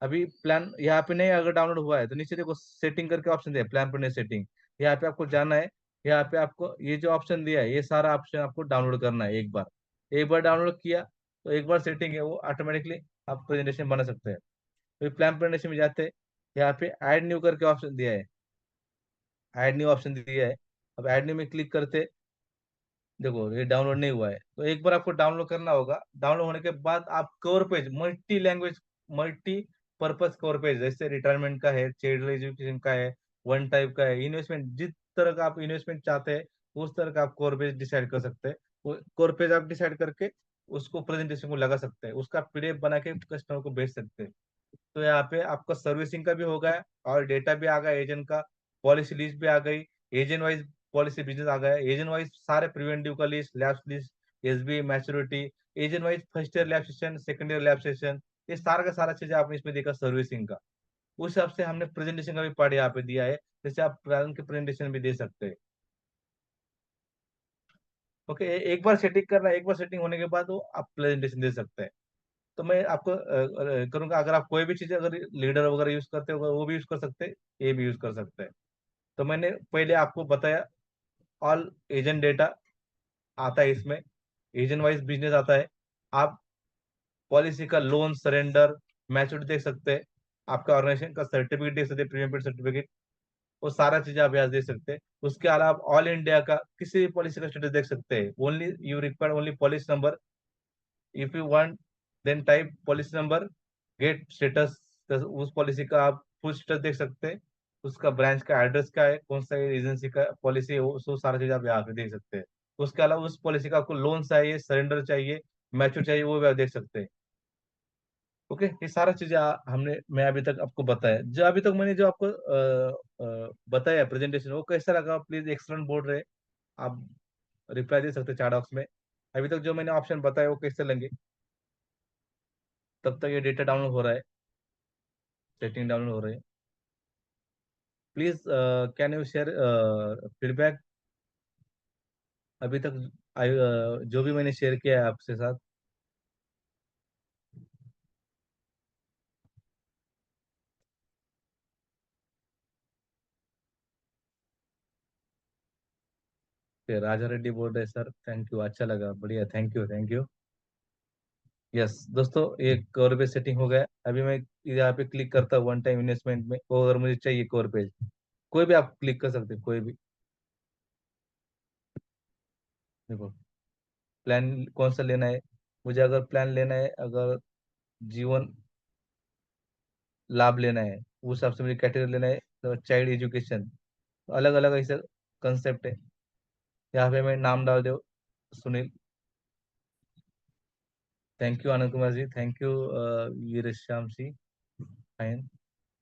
अभी प्लान यहाँ पे नहीं अगर डाउनलोड हुआ है तो नीचे देखो सेटिंग करके ऑप्शन है, प्लान प्रेजेंटेशन सेटिंग। यहाँ पे आपको जाना है। यहाँ पे आपको ये जो ऑप्शन दिया है, ये सारा ऑप्शन आपको डाउनलोड करना है एक बार। एक बार डाउनलोड किया तो एक बार सेटिंग है वो ऑटोमेटिकली आप प्रेजेंटेशन बना सकते हैं। तो प्लान प्रेजेंटेशन में जाते हैं, यहाँ पे ऐड न्यू करके ऑप्शन दिया है, ऐड न्यू ऑप्शन दिया है। अब ऐड न्यू में क्लिक करते, देखो ये डाउनलोड नहीं हुआ है तो एक बार आपको डाउनलोड करना होगा। डाउनलोड होने के बाद आप cover page, multi language, multi purpose cover page, जैसे रिटायरमेंट का है, चाइल्ड एजुकेशन का है, वन टाइप का है, इन्वेस्टमेंट, जिस तरह का आप इन्वेस्टमेंट चाहते हैं उस तरह का आप कवर पेज डिसाइड कर सकते हैं। वो कवर पेज आप डिसाइड करके उसको प्रेजेंटेशन को लगा सकते हैं, उसका पीडीएफ बना के कस्टमर को भेज सकते हैं। तो यहाँ पे आपका सर्विसिंग का भी हो गया और डेटा भी आ गया एजेंट का, पॉलिसी लिस्ट भी आ गई, एजेंट वाइज पॉलिसी बिजनेस आ गया, एजेंट वाइज सारे प्रिवेंटिव का list, lapse list, SBI maturity, agent wise first year lab session, second year lab session, ये सारा का सारा चीज आपने इसमें देखा सर्विसिंग का। उस हिसाब से हमने प्रेजेंटेशन का भी पार्ट यहाँ पे दिया है, जैसे आप प्लान के प्रेजेंटेशन भी दे सकते हैं। ओके, एक बार सेटिंग करना है, एक बार सेटिंग होने के बाद वो आप प्रेजेंटेशन दे सकते हैं। तो मैं आपको करूंगा, अगर आप कोई भी चीज अगर लीडर वगैरह यूज करते हो वो भी यूज कर सकते हैं, ये भी यूज कर सकते हैं। तो मैंने पहले आपको बताया ऑल एजेंट डेटा आता है इसमें, एजेंट वाइज बिजनेस आता है। आप पॉलिसी का लोन सरेंडर मैच्योरिटी देख सकते हैं, आपका ऑर्गेनाइजेशन का सर्टिफिकेट देख सकते हैं, प्रीमियम पेड सर्टिफिकेट, वो सारा चीज आप यहाँ देख सकते हैं। उसके अलावा ऑल इंडिया का किसी भी पॉलिसी का स्टेटस देख सकते हैं। Only you require only policy number, if you want then type policy number, get status. उस पॉलिसी का आप फुल स्टेटस देख सकते हैं, उसका ब्रांच का एड्रेस क्या है, कौन सा एजेंसी का पॉलिसी है, वो सो सारा चीज आप यहाँ पे देख सकते हैं। उसके अलावा उस पॉलिसी का आपको लोन चाहिए, सरेंडर चाहिए, मैच्योर चाहिए, वो भी आप देख सकते हैं। ओके, ये सारा चीजें हमने मैं अभी तक आपको बताया, जो अभी तक मैंने जो आपको बताया प्रेजेंटेशन, वो कैसा लगा प्लीज एक्सलेंट बोल रहे, आप रिप्लाई दे सकते हैं चैट बॉक्स में। अभी तक जो मैंने ऑप्शन बताया वो कैसे लगे, तब तक ये डेटा डाउनलोड हो रहा है, सेटिंग डाउनलोड हो रही है। Please can you share feedback अभी तक जो भी मैंने शेयर किया है आपके साथ। फिर राजा रेड्डी बोल रहे सर, थैंक यू, अच्छा लगा, बढ़िया, thank you, thank you. Yes दोस्तों, ये कवर पेज सेटिंग हो गया। अभी मैं यहाँ पे क्लिक करता हूँ वन टाइम इन्वेस्टमेंट में, और अगर मुझे चाहिए कवर पेज, कोई भी आप क्लिक कर सकते हैं, कोई भी। देखो प्लान कौन सा लेना है। मुझे अगर प्लान लेना है, अगर जीवन लाभ लेना है, उस हिसाब से मुझे कैटेगरी लेना है, तो चाइल्ड एजुकेशन, अलग अलग ऐसे कंसेप्ट है। यहाँ पे मैं नाम डाल दो Sunil. Thank you Anand Kumar ji, thank you Veer Shyam ji. Fine.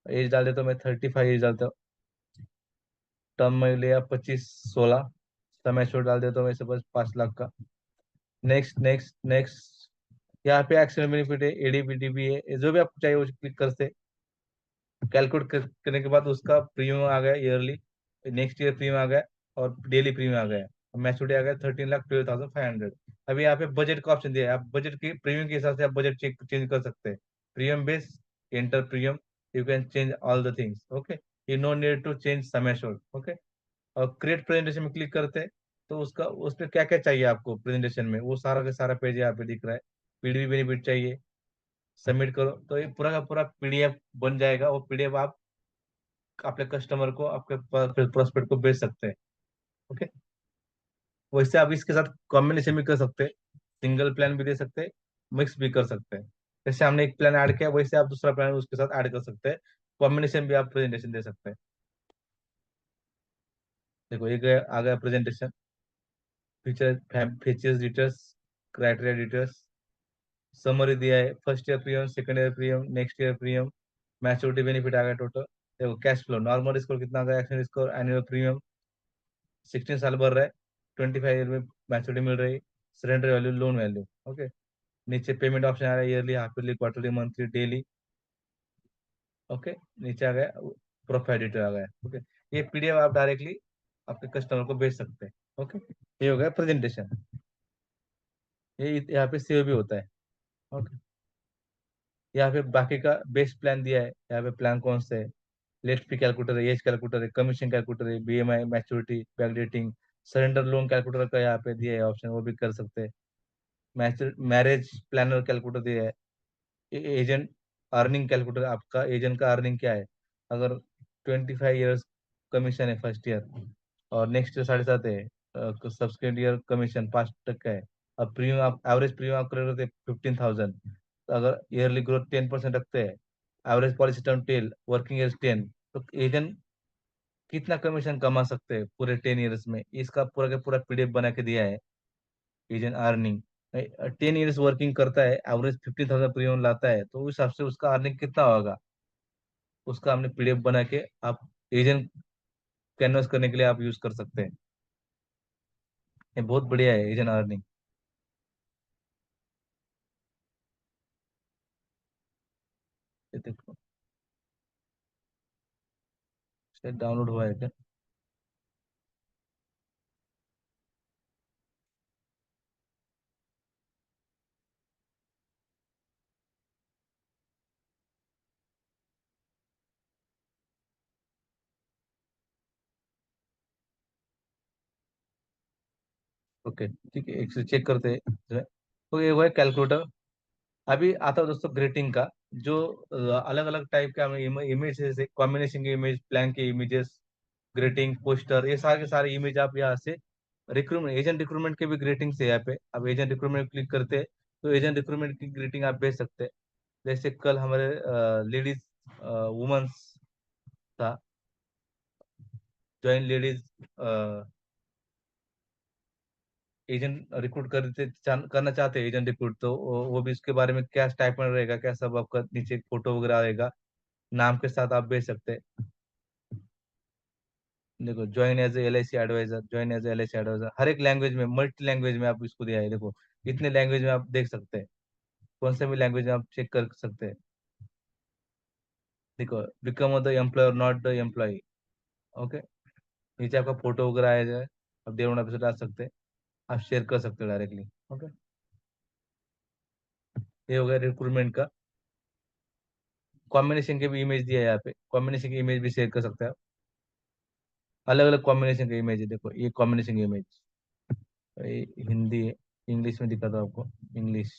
एज डाल देता हूँ मैं, 35 एज डालता हूँ। टर्म में लिया 25/16। समय छोड़ डाल देता हूँ मैं, से बस 5 लाख का। Next next next. यहाँ पे एक्शन बेनिफिट है, एडीबीडी भी है, जो भी आपको चाहिए वो क्लिक करते। कैलकुलेट करने के बाद उसका प्रीमियम आ गया ईयरली, नेक्स्ट ईयर प्रीमियम आ गया, और डेली प्रीमियम आ गया। मैच्योरिटी आ गया 13,12,500। अभी यहाँ पे बजट का ऑप्शन दिया है, आप बजट के प्रीमियम के हिसाब से आप बजट चेंज कर सकते हैं। Premium base, inter premium, you can change all the things. Okay, you no need to change sum assured. Okay, और क्रिएट प्रेजेंटेशन में क्लिक करते हैं, तो उसका उसमें क्या क्या चाहिए आपको प्रेजेंटेशन में, वो सारा का सारा पेज यहाँ पे दिख रहा है। पीडीबी बेनिफिट चाहिए, सबमिट करो तो ये पूरा का पूरा पीडीएफ बन जाएगा। वो पीडीएफ आप अपने कस्टमर को, आपके प्रोस्पेक्ट को बेच सकते हैं। ओके, वैसे आप इसके साथ कॉम्बिनेशन भी कर सकते हैं, सिंगल प्लान भी दे सकते हैं, मिक्स भी कर सकते हैं। जैसे हमने एक प्लान ऐड किया, वैसे आप दूसरा प्लान उसके साथ ऐड कर सकते हैं, कॉम्बिनेशन भी आप प्रेजेंटेशन दे सकते हैं। देखो ये गया, आ गया presentation. Feature, features details, criteria details, summary दिया है, first year premium, second year premium, next year premium, maturity benefit आ गया टोटल। देखो कैश फ्लो, नॉर्मल स्कोर कितना आ गया, एक्शन स्कोर, एनुअल प्रीमियम 16 साल भर रहा है, 25 ईयर में मैच्योरिटी मिल रही, surrender value, loan value. Okay, नीचे पेमेंट ऑप्शन आ रहा है, yearly, half yearly, quarterly, monthly, daily. Okay, नीचे आ गया प्रोफाइल डिटेल आ गया। ओके, ये पीडीएफ आप डायरेक्टली आपके कस्टमर को भेज सकते हैं। ओके, ये हो गया प्रेजेंटेशन। ये यहाँ पे सेव भी होता है। ओके, यहाँ पे बाकी का बेस्ट प्लान दिया है, यहाँ पे प्लान कौन से है, लेट फी कैलकुलेटर है, एज कैलकुलेटर है, कमीशन कैलकुलेटर है, BMI, maturity, backdating, surrender loan calculator का यहाँ पे दिया है ऑप्शन, वो भी कर सकते हैं। मैरिज प्लानर कैलकुलेटर दिया है। एजेंट अर्निंग कैलकुलेटर, आपका एजेंट का अर्निंग क्या है, अगर 25 ईयर्स कमीशन है फर्स्ट ईयर, और नेक्स्ट ईयर 7.5 है, सब्सिक्वेंट ईयर कमीशन 5% है। अब प्रीमियम आप एवरेज प्रीमियम आप कर रहे थे 15,000, अगर ईयरली ग्रोथ 10% रखते हैं, average policy term tell, working age 10, तो एजेंट कितना कमीशन कमा सकते हैं पूरे 10 ईयर्स में, इसका पूरा का पूरा पीडीएफ बना के दिया है। एजेंट अर्निंग 10 ईयर्स वर्किंग करता है, एवरेज 15,000 प्रीमियम लाता है, तो उस हिसाब से उसका अर्निंग कितना होगा, उसका हमने पीडीएफ बना के आप एजेंट कैनवस करने के लिए आप यूज कर सकते हैं। ये बहुत बढ़िया है एजेंट अर्निंग। ये देखो, शायद डाउनलोड हुआ है क्या। ओके ठीक है, एक से चेक करते हैं। तो ये हुआ है कैलकुलेटर। अभी आता है दोस्तों ग्रेटिंग का, जो अलग अलग टाइप का इमेज है, कॉम्बिनेशन के इमेज, प्लान के इमेजेस, ग्रेटिंग, पोस्टर, ये सारे के सारे इमेज आप यहाँ से रिक्रूटमेंट, एजेंट रिक्रूटमेंट के भी ग्रेटिंग्स है यहाँ पे। अब एजेंट रिक्रूटमेंट क्लिक करते हैं, तो एजेंट रिक्रूटमेंट की ग्रीटिंग आप भेज सकते हैं। जैसे कल हमारे लेडीज वुमेन्स था, ज्वाइन लेडीज एजेंट रिक्रूट करना चाहते हैं एजेंट रिक्रूट, तो वो भी इसके बारे में क्या टाइप में रहेगा, क्या सब आपका नीचे फोटो वगैरह रहेगा, नाम के साथ आप भेज सकते हैं। देखो join as L I C advisor, join as L I C advisor, हर एक लैंग्वेज में, मल्टी लैंग्वेज में आप इसको दिया है। देखो इतने लैंग्वेज में आप देख सकते हैं, कौन से भी लैंग्वेज में आप चेक कर सकते हैं। देखो become the employer not the employ. Okay, नीचे आपका फोटो वगैरह आया जाए, आप देर एपिसोड डाल सकते हैं, आप शेयर कर सकते हो डायरेक्टली। ओके, ये हो गया रिक्रूटमेंट का। कॉम्बिनेशन के भी इमेज दिया है यहाँ पे, कॉम्बिनेशन की इमेज भी शेयर कर सकते हैं आप। अलग अलग कॉम्बिनेशन का इमेज है, देखो ये कॉम्बिनेशन की इमेज, ये हिंदी है, इंग्लिश में दिखा था आपको, इंग्लिश।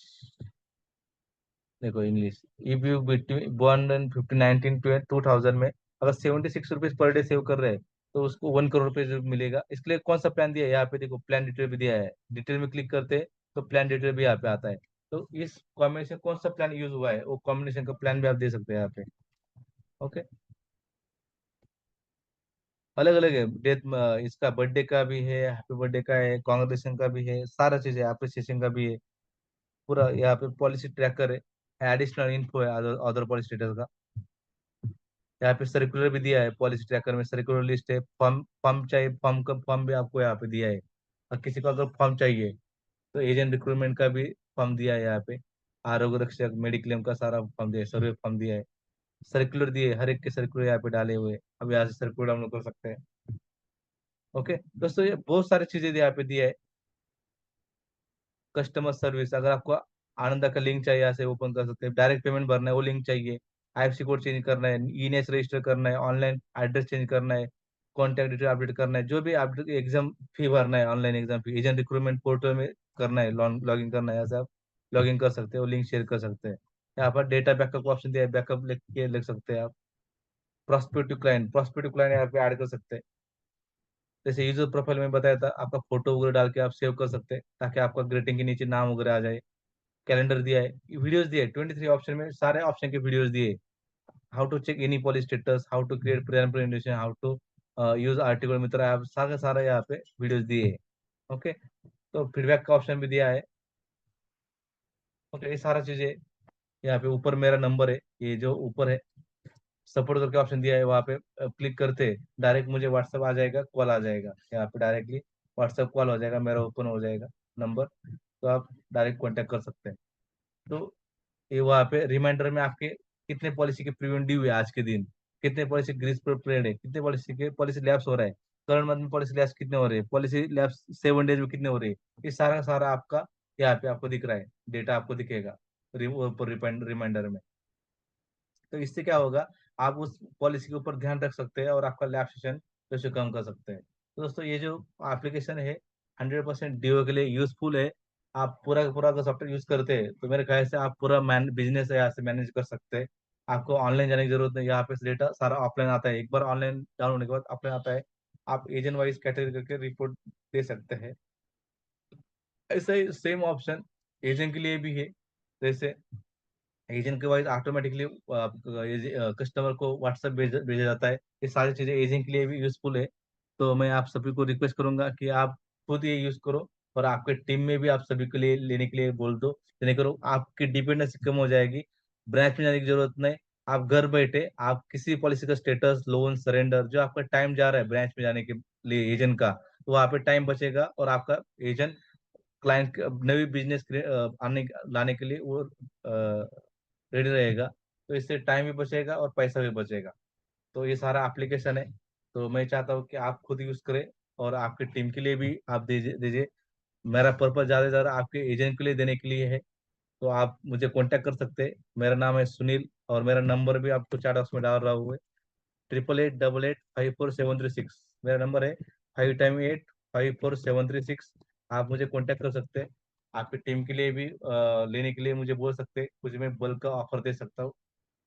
देखो English, if you between one and 19 to 2000 में अगर 76 रुपीज पर डे सेव कर रहे हैं तो उसको 1 करोड़ रुपये जरूर मिलेगा। इसके लिए कौन सा प्लान दिया है यहाँ पे, देखो प्लान डिटेल भी दिया है, डिटेल में क्लिक करते हैं तो प्लान डिटेल भी यहाँ पे आता है। तो इस कॉम्बिनेशन कौन सा प्लान यूज हुआ है वो कॉम्बिनेशन का प्लान भी आप दे सकते हैं यहाँ पे। ओके, अलग अलग है डेट, इसका बर्थडे का भी है, हैप्पी बर्थडे का है, कॉन्ग्रेचुलेशन का भी है, सारा चीज है, अप्रिसिएशन का भी है। पूरा यहाँ पे पॉलिसी ट्रैकर है, एडिशनल इन्फो है अदर अदर पॉलिसी स्टेटस का। यहाँ पे सर्कुलर भी दिया है, पॉलिसी ट्रैकर में सर्कुलर लिस्ट है, फॉर्म फॉर्म चाहिए, फॉर्म का फॉर्म भी आपको यहाँ पे दिया है। और किसी को अगर फॉर्म चाहिए तो एजेंट रिक्रूटमेंट का भी फॉर्म दिया है यहाँ पे। आरोग्य रक्षक मेडिक्लेम का सारा फॉर्म दिया है, सर्वे फॉर्म दिया है, सर्कुलर दिए, हर एक के सर्कुलर यहाँ पे डाले हुए हैं। अब यहाँ से सर्कुलर डाउनलोड कर सकते हैं। ओके दोस्तों, ये बहुत सारी चीजें यहाँ पे दिया है। कस्टमर सर्विस, अगर आपको आनंदा का लिंक चाहिए यहाँ से ओपन कर सकते हैं, डायरेक्ट पेमेंट भरना है वो लिंक चाहिए, आईएफसी कोड चेंज करना है, ईनेस रजिस्टर करना है, ऑनलाइन एड्रेस चेंज करना है, कॉन्टैक्ट डिटेल अपडेट करना है, जो भी अपडेट, एग्जाम फी भरना है, ऑनलाइन एग्जाम फी, एजेंट रिक्रूटमेंट पोर्टल में करना है, लॉग इन करना है, यहाँ से आप लॉग इन कर सकते हो, लिंक शेयर कर सकते हैं। यहाँ पर डेटा बैकअप का ऑप्शन दिया है, बैकअप लिख के लिख सकते हैं आप। प्रोस्पेक्टिव क्लाइंट यहाँ पे ऐड कर सकते हैं। जैसे यूजर प्रोफाइल में बताया था, आपका फोटो वगैरह डाल के आप सेव कर सकते हैं ताकि आपका ग्रेटिंग के नीचे नाम वगैरह आ जाए। कैलेंडर दिया है, वीडियोस दिए, 23 ऑप्शन में सारे ऑप्शन के वीडियोस दिए, how to check any policy status, how to create presentation, how to use article Mitra app, सारा सारा यहाँ पे वीडियोस दिए है। ओके, तो फीडबैक का ऑप्शन भी दिया है। ओके, ये सारा चीजें यहाँ पे ऊपर मेरा नंबर है, ये जो ऊपर है सपोर्ट करके ऑप्शन दिया है, वहाँ पे क्लिक करते डायरेक्ट मुझे व्हाट्सएप आ जाएगा, कॉल आ जाएगा, यहाँ पे डायरेक्टली व्हाट्सएप कॉल हो जाएगा, मेरा ओपन हो जाएगा नंबर, तो आप डायरेक्ट कांटेक्ट कर सकते हैं। तो ये वहाँ पे रिमाइंडर में आपके कितने पॉलिसी के प्रीमियम ड्यू है आज के दिन, कितने पॉलिसी ग्रीस पर पीरियड है, कितने पॉलिसी के पॉलिसी लैप्स हो रहा है, करंट मंथ में पॉलिसी लैप्स कितने हो रहे हैं, पॉलिसी लैप्स 7 डेज में कितने हो रहे हैं, ये सारा का सारा आपका यहाँ पे आपको दिख रहा है, डेटा आपको दिखेगा रिमाइंडर में। तो इससे क्या होगा, आप उस पॉलिसी के ऊपर ध्यान रख सकते हैं और आपका लैप्स सेशन जो कम कर सकते हैं। तो दोस्तों, ये जो एप्लीकेशन है 100% डीओ के लिए यूजफुल है। आप पूरा का पूरा अगर सॉफ्टवेयर यूज करते हैं तो मेरे ख्याल से आप पूरा बिजनेस है यहाँ से मैनेज कर सकते हैं। आपको ऑनलाइन जाने की जरूरत नहीं, यहाँ पे डेटा सारा ऑफलाइन आता है, एक बार ऑनलाइन डाउन होने के बाद ऑफलाइन आता है। आप एजेंट वाइज कैटेगरी करके रिपोर्ट दे सकते हैं। ऐसा ही सेम ऑप्शन एजेंट के लिए भी है। जैसे एजेंट के वाइज ऑटोमेटिकली कस्टमर को व्हाट्सएप भेजा जाता है, ये सारी चीजें एजेंट के लिए भी यूजफुल है। तो मैं आप सभी को रिक्वेस्ट करूंगा कि आप खुद ये यूज करो और आपके टीम में भी आप सभी के लिए लेने के लिए बोल दो, लेने करो, आपकी डिपेंडेंसी कम हो जाएगी, ब्रांच में जाने की जरूरत नहीं। आप घर बैठे आप किसी पॉलिसी का स्टेटस, लोन, सरेंडर, जो आपका टाइम जा रहा है ब्रांच में जाने के लिए एजेंट का, तो वहाँ पे टाइम बचेगा और आपका एजेंट क्लाइंट नई बिजनेस आने लाने के लिए वो रेडी रहेगा। तो इससे टाइम भी बचेगा और पैसा भी बचेगा। तो ये सारा एप्लीकेशन है, तो मैं चाहता हूँ कि आप खुद यूज करें और आपकी टीम के लिए भी आप दीजिए दीजिए। मेरा पर्पज ज़्यादा से ज़्यादा आपके एजेंट के लिए देने के लिए है। तो आप मुझे कांटेक्ट कर सकते हैं, मेरा नाम है सुनील और मेरा नंबर भी आपको चैट बॉक्स में डाल रहा हूँ, 8888544736 मेरा नंबर है, 58854736। आप मुझे कांटेक्ट कर सकते हैं। आपकी टीम के लिए भी लेने के लिए मुझे बोल सकते हैं, कुछ मैं बल्क का ऑफर दे सकता हूँ।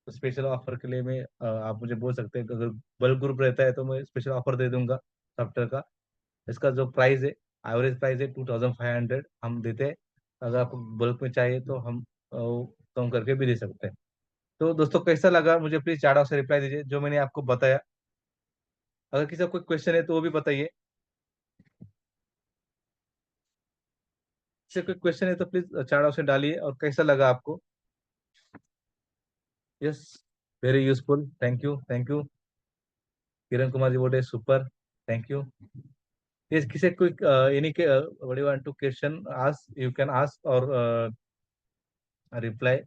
तो स्पेशल ऑफर के लिए मैं आप मुझे बोल सकते हैं कि अगर बल्क ग्रुप रहता है तो मैं स्पेशल ऑफर दे दूंगा सॉफ्टवेयर का। इसका जो प्राइस है, एवरेज प्राइस है 2500 हम देते हैं। अगर आपको बल्क में चाहिए तो हम कम करके भी दे सकते हैं। तो दोस्तों, कैसा लगा मुझे प्लीज चार से रिप्लाई दीजिए जो मैंने आपको बताया। अगर किसी का कोई क्वेश्चन है तो वो भी बताइए। किसी का कोई क्वेश्चन है तो प्लीज चार ऑप्शन डालिए, और कैसा लगा आपको। Yes, very useful, thank you thank you. Kiran Kumar ji बोले सुपर, थैंक यू। यस, किसी कोई एनी के what you want to question ask, you can ask और रिप्लाई।